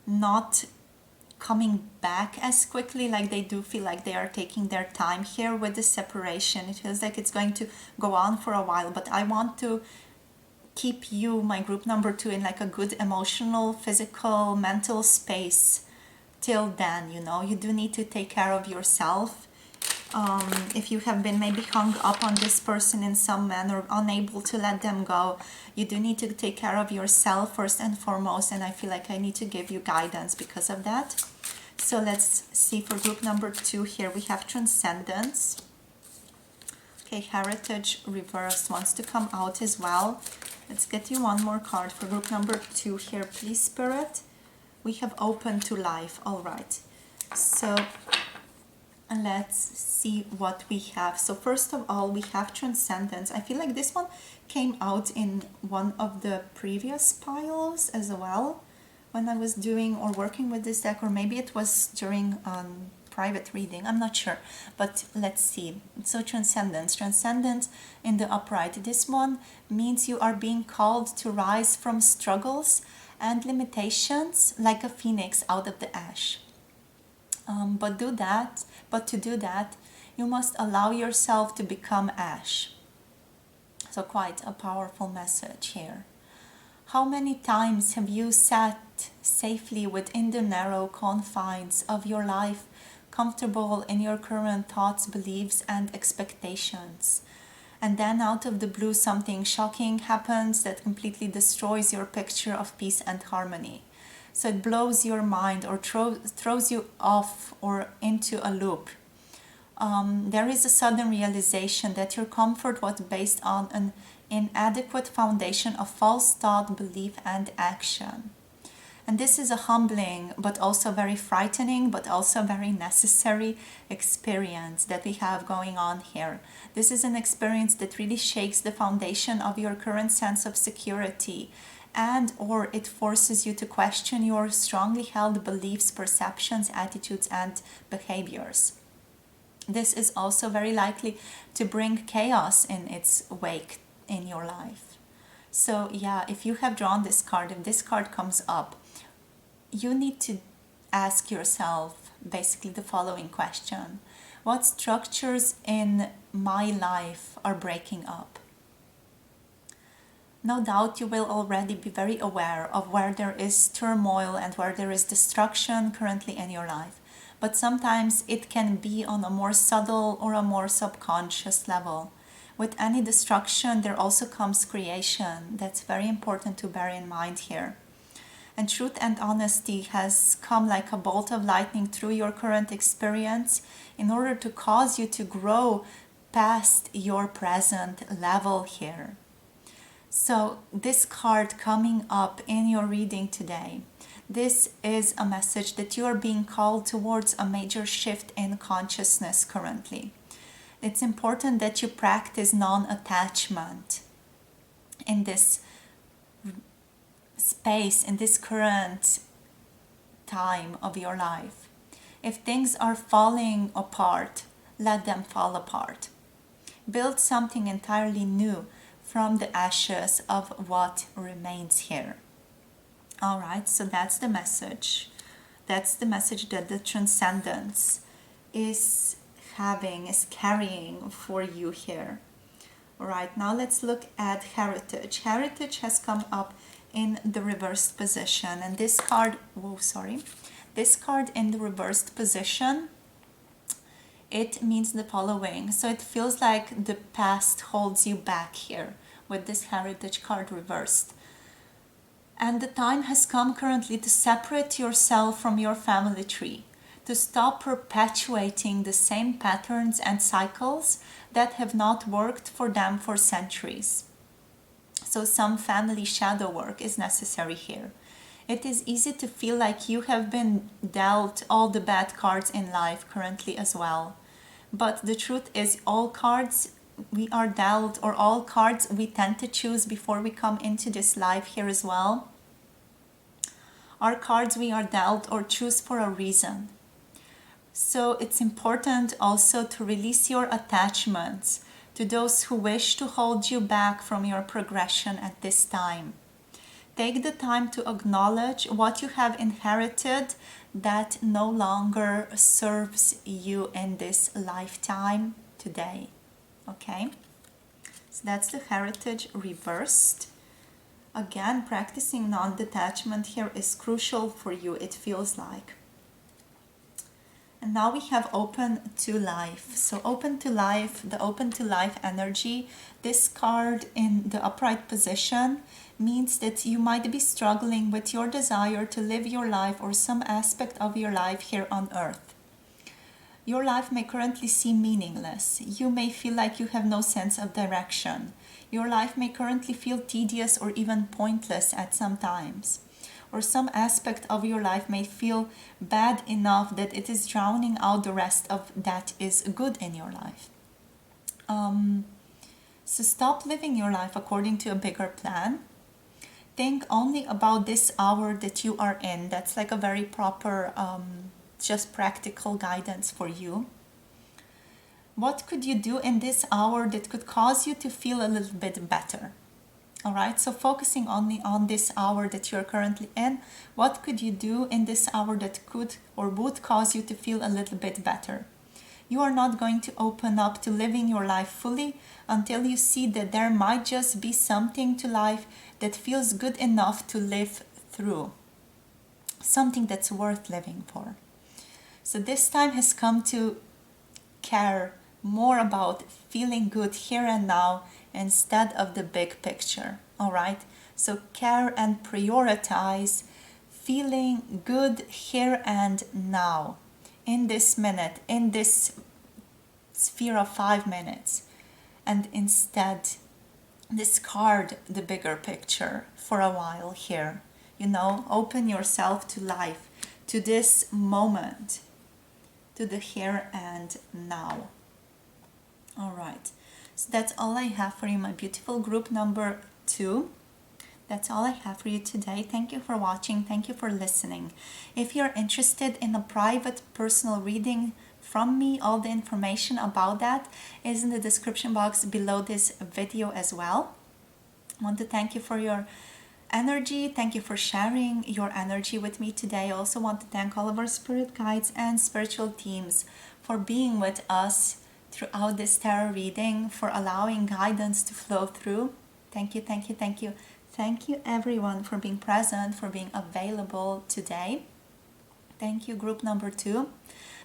S1: not coming back as quickly. Like they do feel like they are taking their time here with the separation. It feels like it's going to go on for a while, but I want to keep you, my group number 2, in like a good emotional, physical, mental space till then. You do need to take care of yourself. If you have been maybe hung up on this person in some manner, unable to let them go, you do need to take care of yourself first and foremost, and I feel like I need to give you guidance because of that. So let's see for group number 2 here. We have Transcendence. Okay, Heritage reversed wants to come out as well. Let's get you one more card for group number 2 here, please, Spirit. We have Open to Life. All right, so let's see what we have. So first of all, we have Transcendence. I feel like this one came out in one of the previous piles as well when I was doing or working with this deck, or maybe it was during private reading, I'm not sure, but let's see. So Transcendence in the upright. This one means you are being called to rise from struggles and limitations like a phoenix out of the ash. But to do that, you must allow yourself to become ash. So quite a powerful message here. How many times have you sat safely within the narrow confines of your life, comfortable in your current thoughts, beliefs, and expectations? And then out of the blue, something shocking happens that completely destroys your picture of peace and harmony. So it blows your mind or throws you off or into a loop. There is a sudden realization that your comfort was based on an inadequate foundation of false thought, belief, and action. And this is a humbling, but also very frightening, but also very necessary experience that we have going on here. This is an experience that really shakes the foundation of your current sense of security, and or it forces you to question your strongly held beliefs, perceptions, attitudes, and behaviors. This is also very likely to bring chaos in its wake in your life. So yeah, if you have drawn this card, if this card comes up, you need to ask yourself basically the following question. What structures in my life are breaking up? No doubt you will already be very aware of where there is turmoil and where there is destruction currently in your life. But sometimes it can be on a more subtle or a more subconscious level. With any destruction, there also comes creation. That's very important to bear in mind here. And truth and honesty has come like a bolt of lightning through your current experience in order to cause you to grow past your present level here. So this card coming up in your reading today, this is a message that you are being called towards a major shift in consciousness currently. It's important that you practice non-attachment in this space, in this current time of your life. If things are falling apart, let them fall apart. Build something entirely new from the ashes of what remains here. All right, so that's the message. That's the message that the transcendence is carrying for you here. All right, now let's look at heritage. Heritage has come up in the reversed position, and this card, this card in the reversed position, it means the following. So it feels like the past holds you back here with this heritage card reversed. And the time has come currently to separate yourself from your family tree, to stop perpetuating the same patterns and cycles that have not worked for them for centuries. So some family shadow work is necessary here. It is easy to feel like you have been dealt all the bad cards in life currently as well. But the truth is, all cards we are dealt, or all cards we tend to choose before we come into this life here as well, are cards we are dealt or choose for a reason. So it's important also to release your attachments to those who wish to hold you back from your progression at this time. Take the time to acknowledge what you have inherited that no longer serves you in this lifetime today. Okay? So that's the heritage reversed. Again, practicing non-detachment here is crucial for you, it feels like. And now we have open to life. So open to life, the open to life energy, this card in the upright position means that you might be struggling with your desire to live your life or some aspect of your life here on earth. Your life may currently seem meaningless. You may feel like you have no sense of direction. Your life may currently feel tedious or even pointless at some times. Or some aspect of your life may feel bad enough that it is drowning out the rest of that is good in your life. So stop living your life according to a bigger plan. Think only about this hour that you are in. That's like a very proper, just practical guidance for you. What could you do in this hour that could cause you to feel a little bit better? All right, so focusing only on this hour that you're currently in, what could you do in this hour that could or would cause you to feel a little bit better? You are not going to open up to living your life fully until you see that there might just be something to life that feels good enough to live through. Something that's worth living for. So this time has come to care more about feeling good here and now instead of the big picture. All right, so care and prioritize feeling good here and now, in this minute, in this sphere of 5 minutes, and instead discard the bigger picture for a while here. You know, open yourself to life, to this moment, to the here and now. All right, so that's all I have for you, my beautiful group number 2. That's all I have for you today. Thank you for watching. Thank you for listening. If you're interested in a private personal reading from me. All the information about that is in the description box below this video as well. I want to thank you for your energy. Thank you for sharing your energy with me today. I also want to thank all of our spirit guides and spiritual teams for being with us throughout this tarot reading, for allowing guidance to flow through. Thank you, thank you, thank you. Thank you everyone for being present, for being available today. Thank you, group number 2.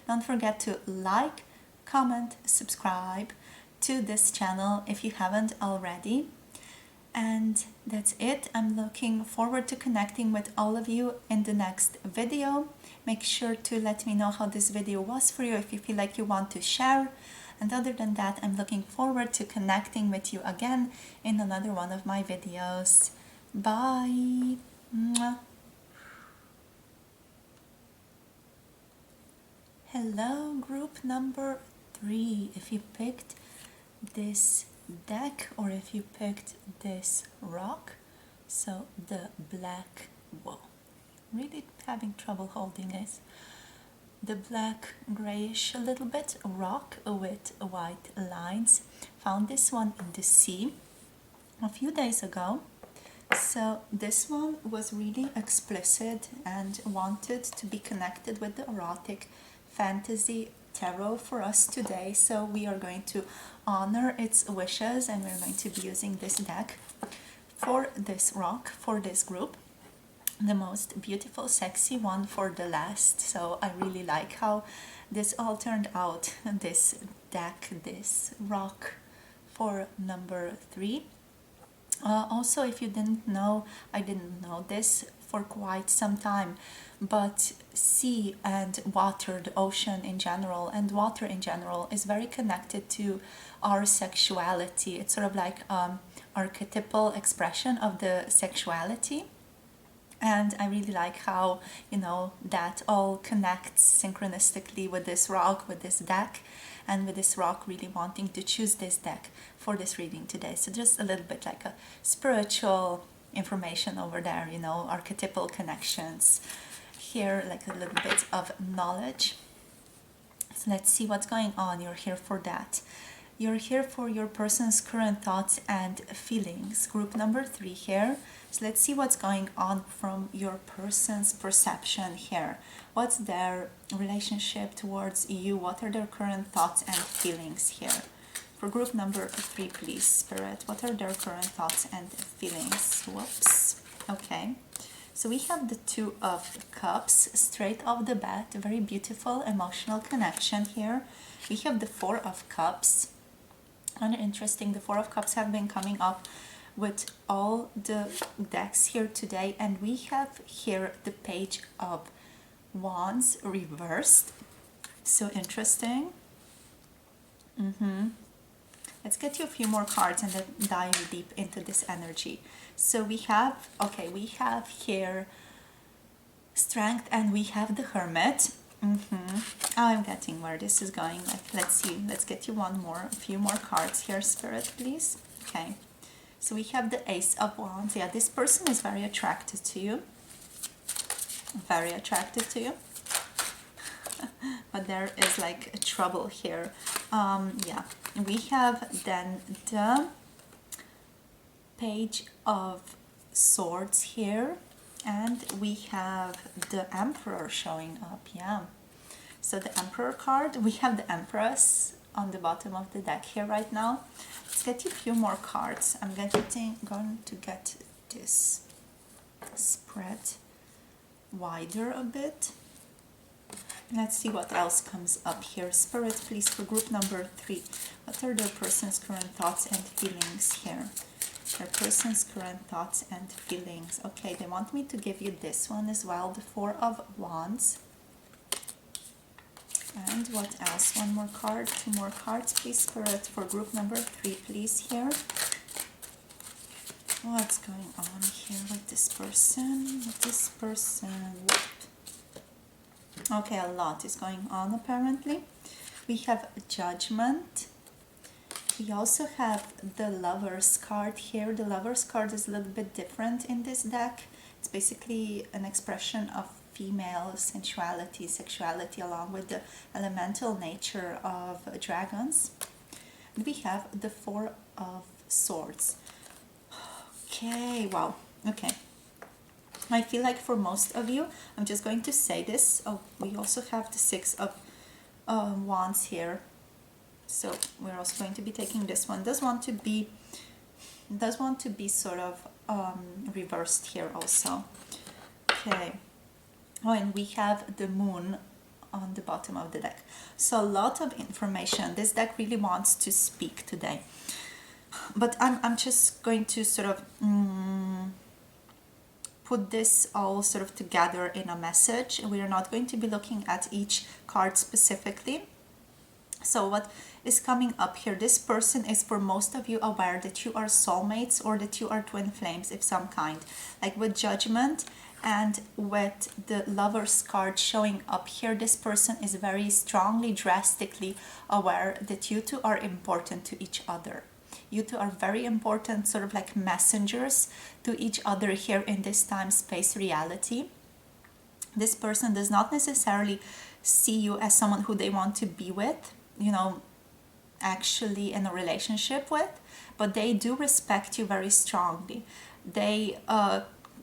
S1: Don't forget to like, comment, subscribe to this channel if you haven't already. And that's it. I'm looking forward to connecting with all of you in the next video. Make sure to let me know how this video was for you if you feel like you want to share. And other than that, I'm looking forward to connecting with you again in another one of my videos. Bye. Mwah. Hello, group number 3. If you picked this deck or if you picked this rock, so the black, whoa, really having trouble holding this, the black grayish a little bit rock with white lines. Found this one in the sea a few days ago. So this one was really explicit and wanted to be connected with the erotic fantasy tarot for us today. So we are going to honor its wishes and we're going to be using this deck for this rock, for this group. The most beautiful, sexy one for the last. So I really like how this all turned out. This deck, this rock for number 3. Also, if you didn't know, I didn't know this for quite some time, but sea and water, the ocean in general, and water in general is very connected to our sexuality. It's sort of like archetypal expression of the sexuality. And I really like how, you know, that all connects synchronistically with this rock, with this deck, and with this rock really wanting to choose this deck for this reading today. So just a little bit like a spiritual information over there, you know, archetypal connections. Here, like a little bit of knowledge. So let's see what's going on. You're here for that. You're here for your person's current thoughts and feelings. Group number 3 here. So let's see what's going on from your person's perception here. What's their relationship towards you? What are their current thoughts and feelings here? For group number 3, please, Spirit. What are their current thoughts and feelings? Whoops. Okay. So we have the 2 of Cups straight off the bat. A very beautiful emotional connection here. We have the 4 of Cups. And interesting, the 4 of Cups have been coming up with all the decks here today. And we have here the Page of Wands reversed. So interesting. Let's get you a few more cards and then dive deep into this energy. So we have, okay, we have here Strength and we have the Hermit. I'm getting where this is going. Like, let's see, let's get you a few more cards here, Spirit, please. Okay, so we have the Ace of Wands. Yeah, this person is very attracted to you. Very attracted to you. But there is like a trouble here. Yeah, we have then the Page of Swords here, and we have the Emperor showing up. Yeah, so the Emperor card, we have the Empress on the bottom of the deck here right now. Let's get you a few more cards. I'm going to get this spread wider a bit. Let's see what else comes up here. Spirit, please, for group number 3. What are their person's current thoughts and feelings here? Their person's current thoughts and feelings. Okay, they want me to give you this one as well, the 4 of Wands. And what else? One more card, 2 more cards, please, Spirit, for group number 3, please, here. What's going on here with this person? Okay, a lot is going on apparently. We have Judgment. We also have the Lover's card here. The Lover's card is a little bit different in this deck. It's basically an expression of female sensuality, sexuality, along with the elemental nature of dragons. We have the Four of Swords. Okay, wow, okay. I feel like for most of you, I'm just going to say this. Oh, we also have the Six of Wands here. So we're also going to be taking this one. Does want to be sort of reversed here also. Okay. Oh, and we have the Moon on the bottom of the deck. So a lot of information. This deck really wants to speak today. But I'm just going to sort of put this all sort of together in a message. We are not going to be looking at each card specifically. So what is coming up here, this person is for most of you aware that you are soulmates or that you are twin flames of some kind. Like with Judgment and with the Lover's card showing up here, this person is very strongly, drastically aware that you two are important to each other. You two are very important, sort of like messengers to each other here in this time-space reality. This person does not necessarily see you as someone who they want to be with, you know, actually in a relationship with, but they do respect you very strongly. They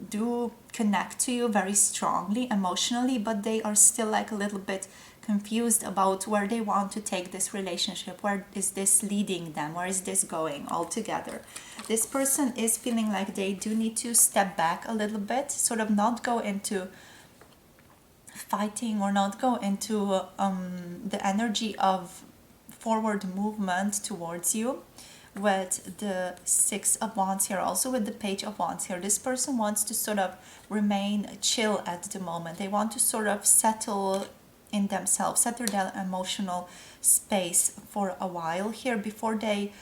S1: do connect to you very strongly emotionally, but they are still like a little bit confused about where they want to take this relationship. Where is this leading them? Where is this going altogether? This person is feeling like they do need to step back a little bit, sort of not go into fighting or not go into the energy of forward movement towards you. With the Six of Wands here, also with the Page of Wands here, this person wants to sort of remain chill at the moment. They want to sort of settle in themselves, settle their emotional space for a while here before they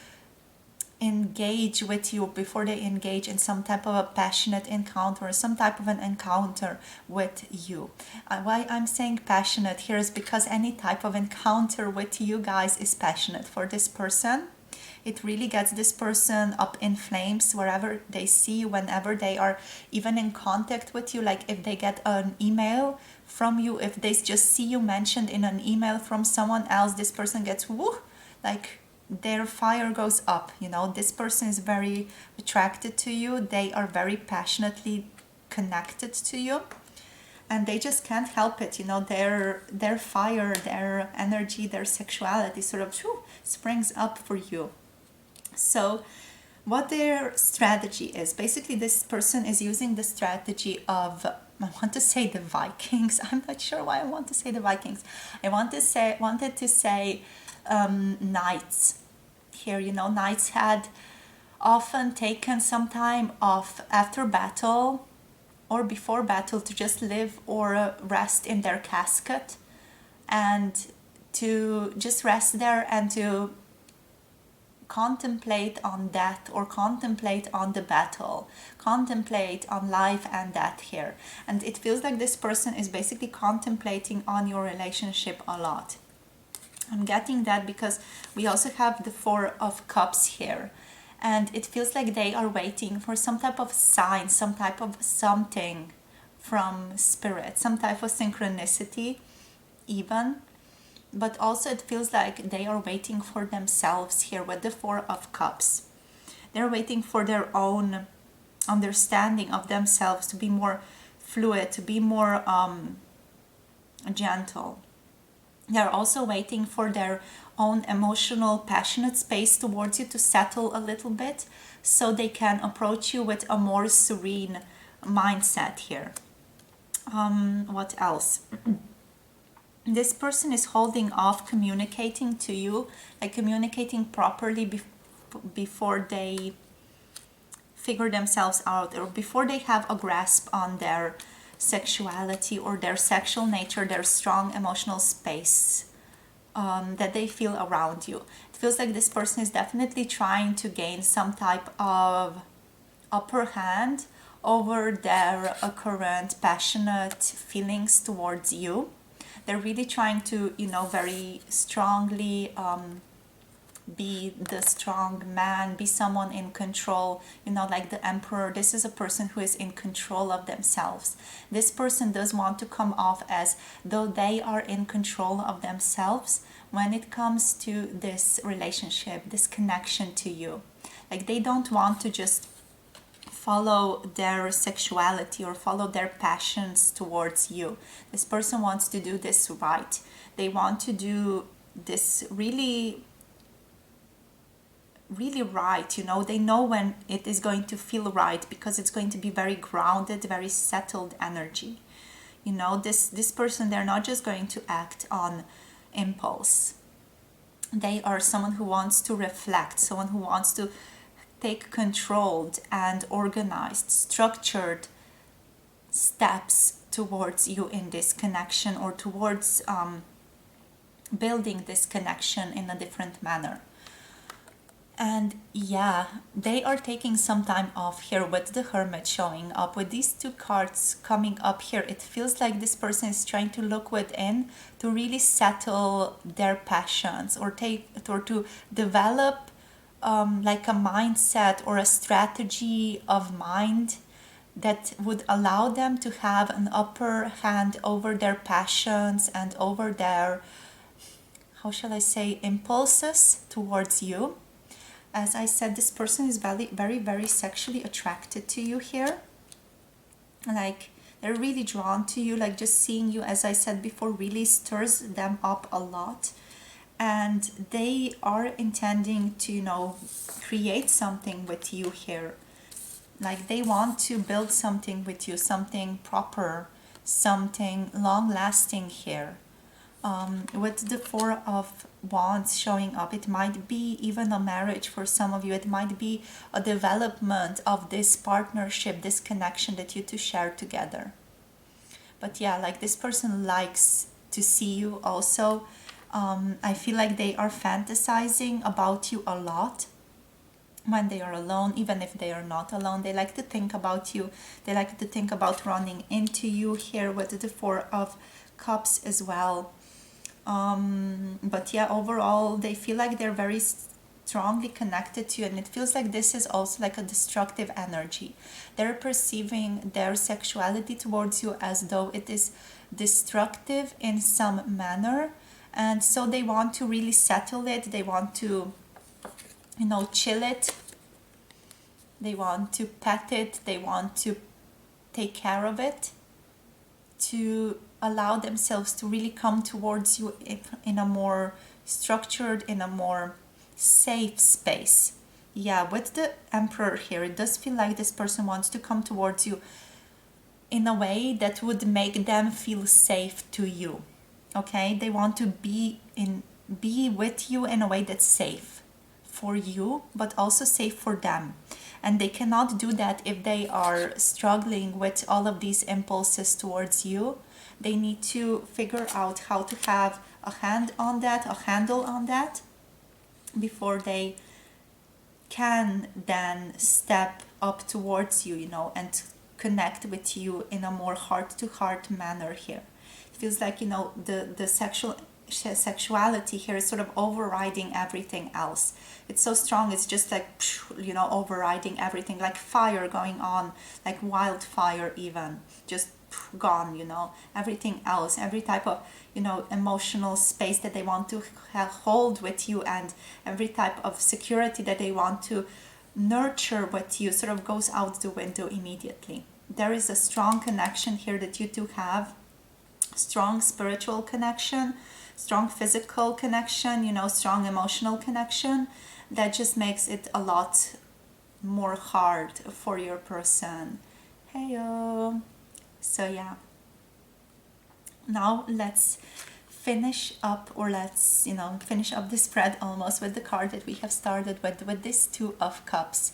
S1: engage with you, before they engage in some type of a passionate encounter, some type of an encounter with you. Why I'm saying passionate here is because any type of encounter with you guys is passionate for this person. It really gets this person up in flames wherever they see you, whenever they are even in contact with you. Like if they get an email from you, if they just see you mentioned in an email from someone else, this person gets woo, like their fire goes up. You know, this person is very attracted to you. They are very passionately connected to you, and they just can't help it. You know, their fire, their energy, their sexuality sort of springs up for you. So what their strategy is, basically this person is using the strategy of, I want to say the Vikings. I'm not sure why I want to say the Vikings. I wanted to say knights here. You know, knights had often taken some time off after battle or before battle to just live or rest in their casket and to just rest there and to contemplate on death or contemplate on the battle, contemplate on life and death here. And it feels like this person is basically contemplating on your relationship a lot. I'm getting that because we also have the Four of Cups here, and it feels like they are waiting for some type of sign, some type of something from spirit, some type of synchronicity even. But also it feels like they are waiting for themselves here with the Four of Cups. They're waiting for their own understanding of themselves to be more fluid, to be more gentle. They're also waiting for their own emotional, passionate space towards you to settle a little bit so they can approach you with a more serene mindset here. What else? This person is holding off communicating to you, like communicating properly before they figure themselves out or before they have a grasp on their sexuality or their sexual nature, their strong emotional space that they feel around you. It feels like this person is definitely trying to gain some type of upper hand over their current passionate feelings towards you. They're really trying to, you know, very strongly be the strong man, be someone in control, you know, like the emperor. This is a person who is in control of themselves. This person does want to come off as though they are in control of themselves when it comes to this relationship, this connection to you. Like they don't want to just follow their sexuality or follow their passions towards you. This person wants to do this right. They want to do this really right, you know. They know when it is going to feel right because it's going to be very grounded, very settled energy. You know, this person, they're not just going to act on impulse. They are someone who wants to reflect, someone who wants to take controlled and organized, structured steps towards you in this connection, or towards building this connection in a different manner. And yeah, they are taking some time off here with the Hermit showing up. With these two cards coming up here, it feels like this person is trying to look within to really settle their passions, or to develop like a mindset or a strategy of mind that would allow them to have an upper hand over their passions and over their, how shall I say, impulses towards you. As I said, this person is very, very, very sexually attracted to you here. Like, they're really drawn to you. Like, just seeing you, as I said before, really stirs them up a lot. And they are intending to, you know, create something with you here. Like, they want to build something with you, something proper, something long-lasting here. With the Four of Wands showing up, it might be even a marriage for some of you. It might be a development of this partnership, this connection that you two share together. But yeah, like, this person likes to see you also. I feel like they are fantasizing about you a lot when they are alone. Even if they are not alone, they like to think about you. They like to think about running into you here with the Four of Cups as well. But yeah, overall, they feel like they're very strongly connected to you, and it feels like this is also like a destructive energy. They're perceiving their sexuality towards you as though it is destructive in some manner, and so they want to really settle it. They want to, you know, chill it. They want to pet it. They want to take care of it, to allow themselves to really come towards you in a more structured, in a more safe space. Yeah, with the Emperor here, it does feel like this person wants to come towards you in a way that would make them feel safe to you. Okay, they want to be with you in a way that's safe for you, but also safe for them. And they cannot do that if they are struggling with all of these impulses towards you. They need to figure out how to have a handle on that, before they can then step up towards you, you know, and connect with you in a more heart-to-heart manner here. It feels like, you know, the sexuality here is sort of overriding everything else. It's so strong, it's just like, you know, overriding everything, like fire going on, like wildfire even, just gone, you know. Everything else, every type of, you know, emotional space that they want to hold with you, and every type of security that they want to nurture with you, sort of goes out the window immediately. There is a strong connection here that you two have, strong spiritual connection, strong physical connection, you know, strong emotional connection, that just makes it a lot more hard for your person. Heyo. So yeah, now let's finish up, or let's, you know, finish up the spread almost with the card that we have started with this Two of Cups.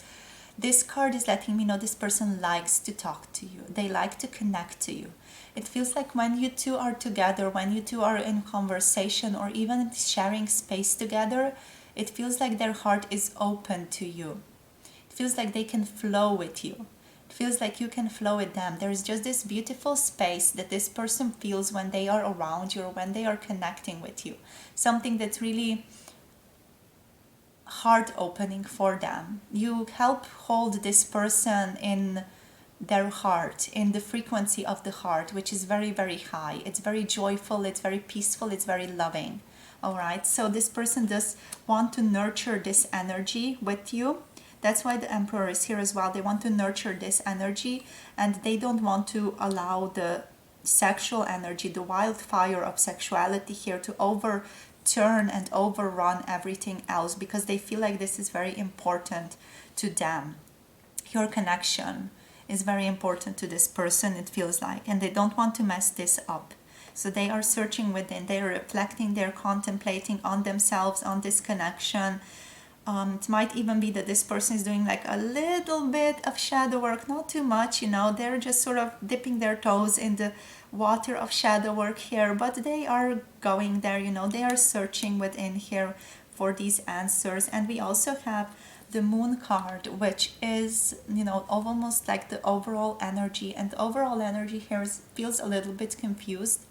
S1: This card is letting me know this person likes to talk to you. They like to connect to you. It feels like when you two are together, when you two are in conversation, or even sharing space together, it feels like their heart is open to you. It feels like they can flow with you. It feels like you can flow with them. There's just this beautiful space that this person feels when they are around you, or when they are connecting with you. Something that's really heart opening for them. You help hold this person in their heart, in the frequency of the heart, which is very, very high. It's very joyful, it's very peaceful, it's very loving. All right, so this person does want to nurture this energy with you. That's why the Emperor is here as well. They want to nurture this energy, and they don't want to allow the sexual energy, the wildfire of sexuality here, to overturn and overrun everything else, because they feel like this is very important to them. Your connection is very important to this person, it feels like, and they don't want to mess this up. So they are searching within, they're reflecting, they're contemplating on themselves, on this connection. It might even be that this person is doing like a little bit of shadow work, not too much, you know, they're just sort of dipping their toes in the water of shadow work here, but they are going there, you know, they are searching within here for these answers. And we also have the Moon card, which is, you know, almost like the overall energy, and the overall energy here feels a little bit confused.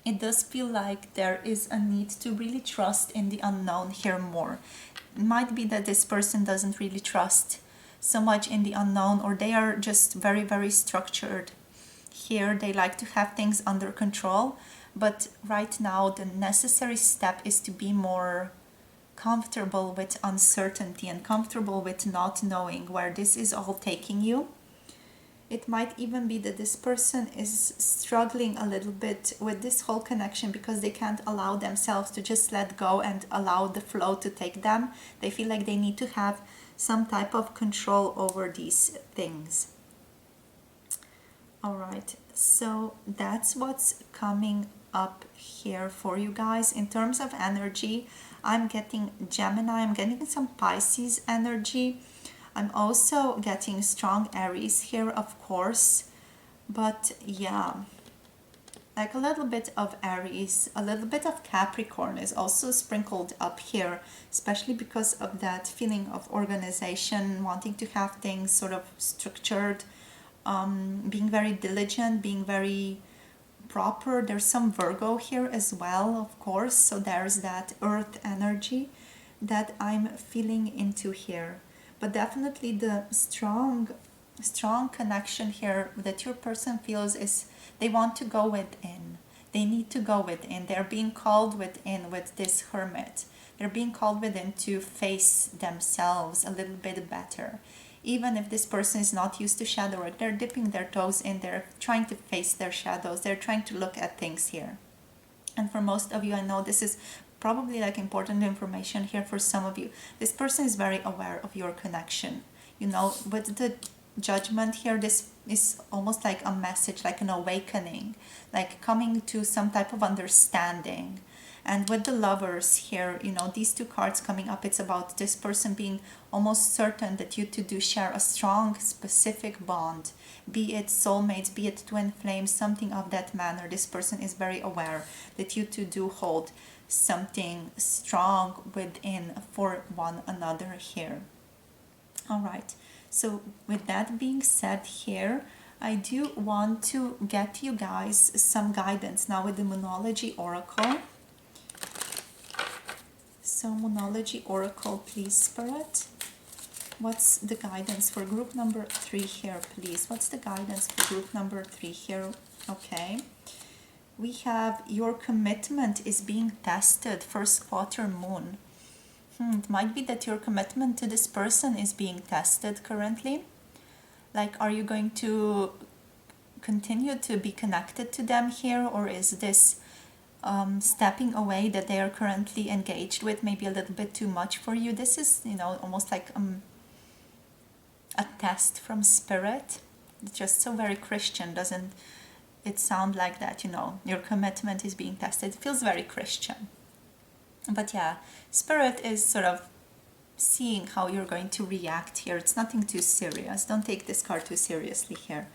S1: It does feel like there is a need to really trust in the unknown here more. It might be that this person doesn't really trust so much in the unknown, or they are just very, very structured here. They like to have things under control, but right now the necessary step is to be more comfortable with uncertainty and comfortable with not knowing where this is all taking you. It might even be that this person is struggling a little bit with this whole connection because they can't allow themselves to just let go and allow the flow to take them. They feel like they need to have some type of control over these things. All right, so that's what's coming up here for you guys. In terms of energy, I'm getting Gemini, I'm getting some Pisces energy. I'm also getting strong Aries here, of course, but yeah, like a little bit of Aries, a little bit of Capricorn is also sprinkled up here, especially because of that feeling of organization, wanting to have things sort of structured, being very diligent, being very proper. There's some Virgo here as well, of course, so there's that earth energy that I'm feeling into here. But definitely the strong connection here that your person feels is they want to go within. They need to go within. They're being called within with this Hermit. They're being called within to face themselves a little bit better. Even if this person is not used to shadow work, they're dipping their toes in. They're trying to face their shadows. They're trying to look at things here. And for most of you, I know this is probably like important information here for some of you. This person is very aware of your connection. You know, with the Judgment here, this is almost like a message, like an awakening, like coming to some type of understanding. And with the Lovers here, you know, these two cards coming up, it's about this person being almost certain that you two do share a strong, specific bond, be it soulmates, be it twin flames, something of that manner. This person is very aware that you two do hold something strong within for one another here. All right, so with that being said here, I do want to get you guys some guidance now with the Moonology Oracle. So Moonology Oracle, please, Spirit. What's the guidance for group number 3 here, please? What's the guidance for group number 3 here? Okay. We have your commitment is being tested, first quarter moon. It might be that your commitment to this person is being tested currently. Like, are you going to continue to be connected to them here, or is this stepping away that they are currently engaged with maybe a little bit too much for you? This is, you know, almost like a test from Spirit. It's just so very Christian, doesn't it sound like that? You know, your commitment is being tested. It feels very Christian. But yeah, Spirit is sort of seeing how you're going to react here. It's nothing too serious. Don't take this card too seriously here.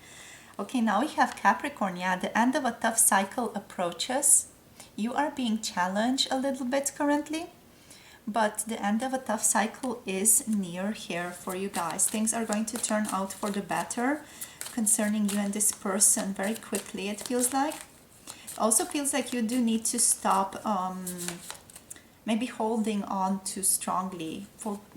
S1: Okay, now we have Capricorn. Yeah, the end of a tough cycle approaches. You are being challenged a little bit currently, but the end of a tough cycle is near here for you guys. Things are going to turn out for the better concerning you and this person very quickly, it feels like. It also feels like you do need to stop maybe holding on too strongly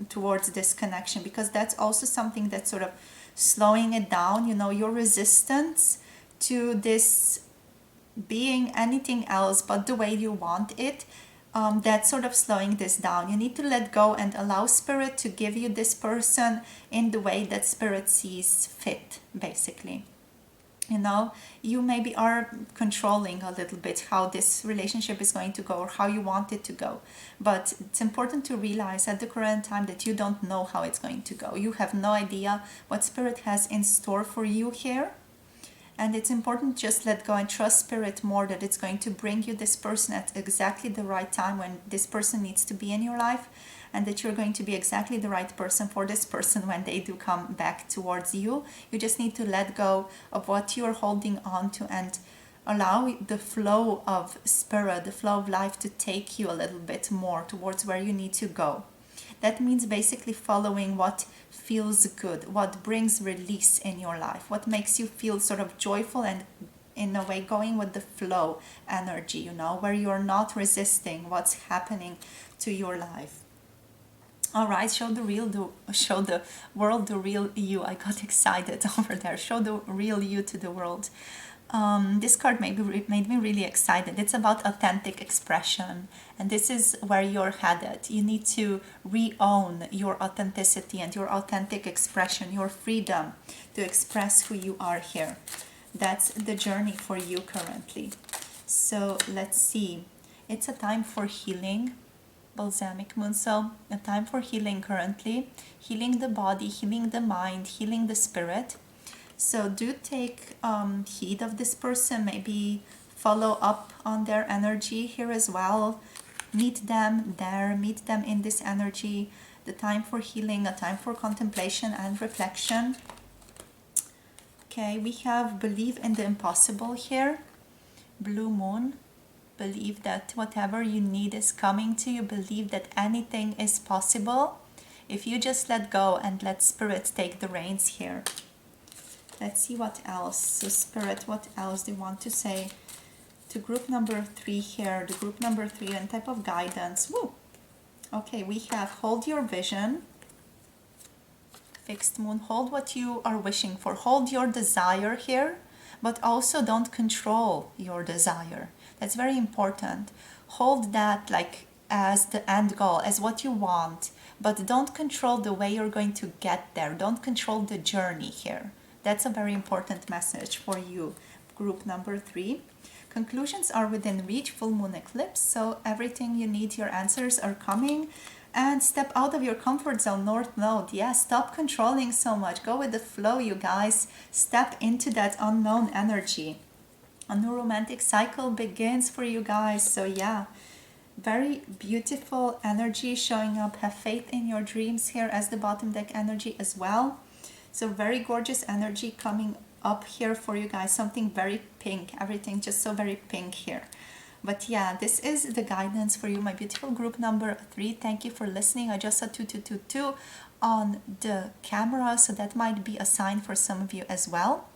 S1: towards this connection, because that's also something that's sort of slowing it down. You know, your resistance to this being anything else but the way you want it, that's sort of slowing this down. You need to let go and allow Spirit to give you this person in the way that Spirit sees fit, basically. You know, you maybe are controlling a little bit how this relationship is going to go or how you want it to go, but it's important to realize at the current time that you don't know how it's going to go. You have no idea what Spirit has in store for you here, and it's important to just let go and trust Spirit more, that it's going to bring you this person at exactly the right time when this person needs to be in your life, and that you're going to be exactly the right person for this person when they do come back towards you. You just need to let go of what you're holding on to and allow the flow of Spirit, the flow of life, to take you a little bit more towards where you need to go. That means basically following what feels good, what brings release in your life, what makes you feel sort of joyful, and in a way going with the flow energy, you know, where you're not resisting what's happening to your life. All right, show the world the real you. I got excited over there. Show the real you to the world. This card made me really excited. It's about authentic expression, and this is where you're headed. You need to re-own your authenticity and your authentic expression, your freedom to express who you are here. That's the journey for you currently. So let's see. It's a time for healing. Balsamic moon, so a time for healing currently. Healing the body, healing the mind, healing the spirit. So do take heed of this person, maybe follow up on their energy here as well. Meet them there, meet them in this energy. The time for healing, a time for contemplation and reflection. Okay, we have believe in the impossible here. Blue moon. Believe that whatever you need is coming to you. Believe that anything is possible if you just let go and let Spirit take the reins here. Let's see what else. So Spirit, what else do you want to say to group number 3 here? The group number 3 and type of guidance. Woo! Okay, we have hold your vision. Fixed moon, hold what you are wishing for. Hold your desire here, but also don't control your desire. That's very important. Hold that like as the end goal, as what you want, but don't control the way you're going to get there. Don't control the journey here. That's a very important message for you, group number 3. Conclusions are within reach, full moon eclipse, so everything you need, your answers are coming. And step out of your comfort zone, North Node. Yeah, stop controlling so much. Go with the flow, you guys. Step into that unknown energy. A new romantic cycle begins for you guys. So yeah, very beautiful energy showing up. Have faith in your dreams here as the bottom deck energy as well. So very gorgeous energy coming up here for you guys. Something very pink. Everything just so very pink here. But yeah, this is the guidance for you, my beautiful group number 3. Thank you for listening. I just saw 2222 on the camera, so that might be a sign for some of you as well.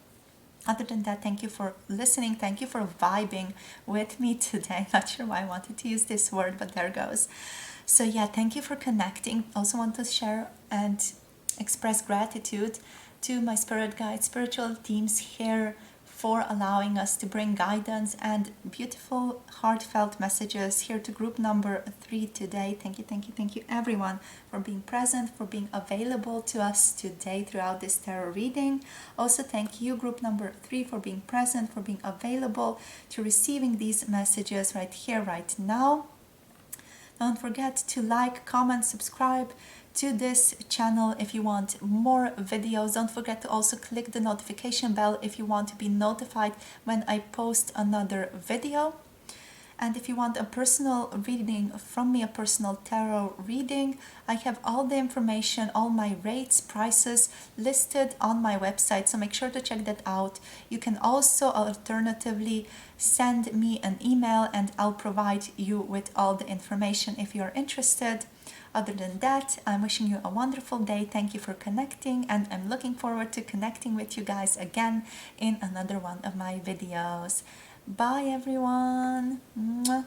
S1: Other than that, thank you for listening. Thank you for vibing with me today. Not sure why I wanted to use this word, but there goes. So yeah, thank you for connecting. Also want to share and express gratitude to my spirit guides, spiritual teams here, for allowing us to bring guidance and beautiful heartfelt messages here to group number 3 today. Thank you, thank you, thank you everyone for being present, for being available to us today throughout this tarot reading. Also thank you, group number 3, for being present, for being available to receiving these messages right here, right now. Don't forget to like, comment, subscribe to this channel if you want more videos. Don't forget to also click the notification bell if you want to be notified when I post another video. And if you want a personal reading from me, a personal tarot reading, I have all the information, all my rates, prices listed on my website, so make sure to check that out. You can also alternatively send me an email and I'll provide you with all the information if you're interested. Other than that, I'm wishing you a wonderful day. Thank you for connecting, and I'm looking forward to connecting with you guys again in another one of my videos. Bye everyone. Mwah.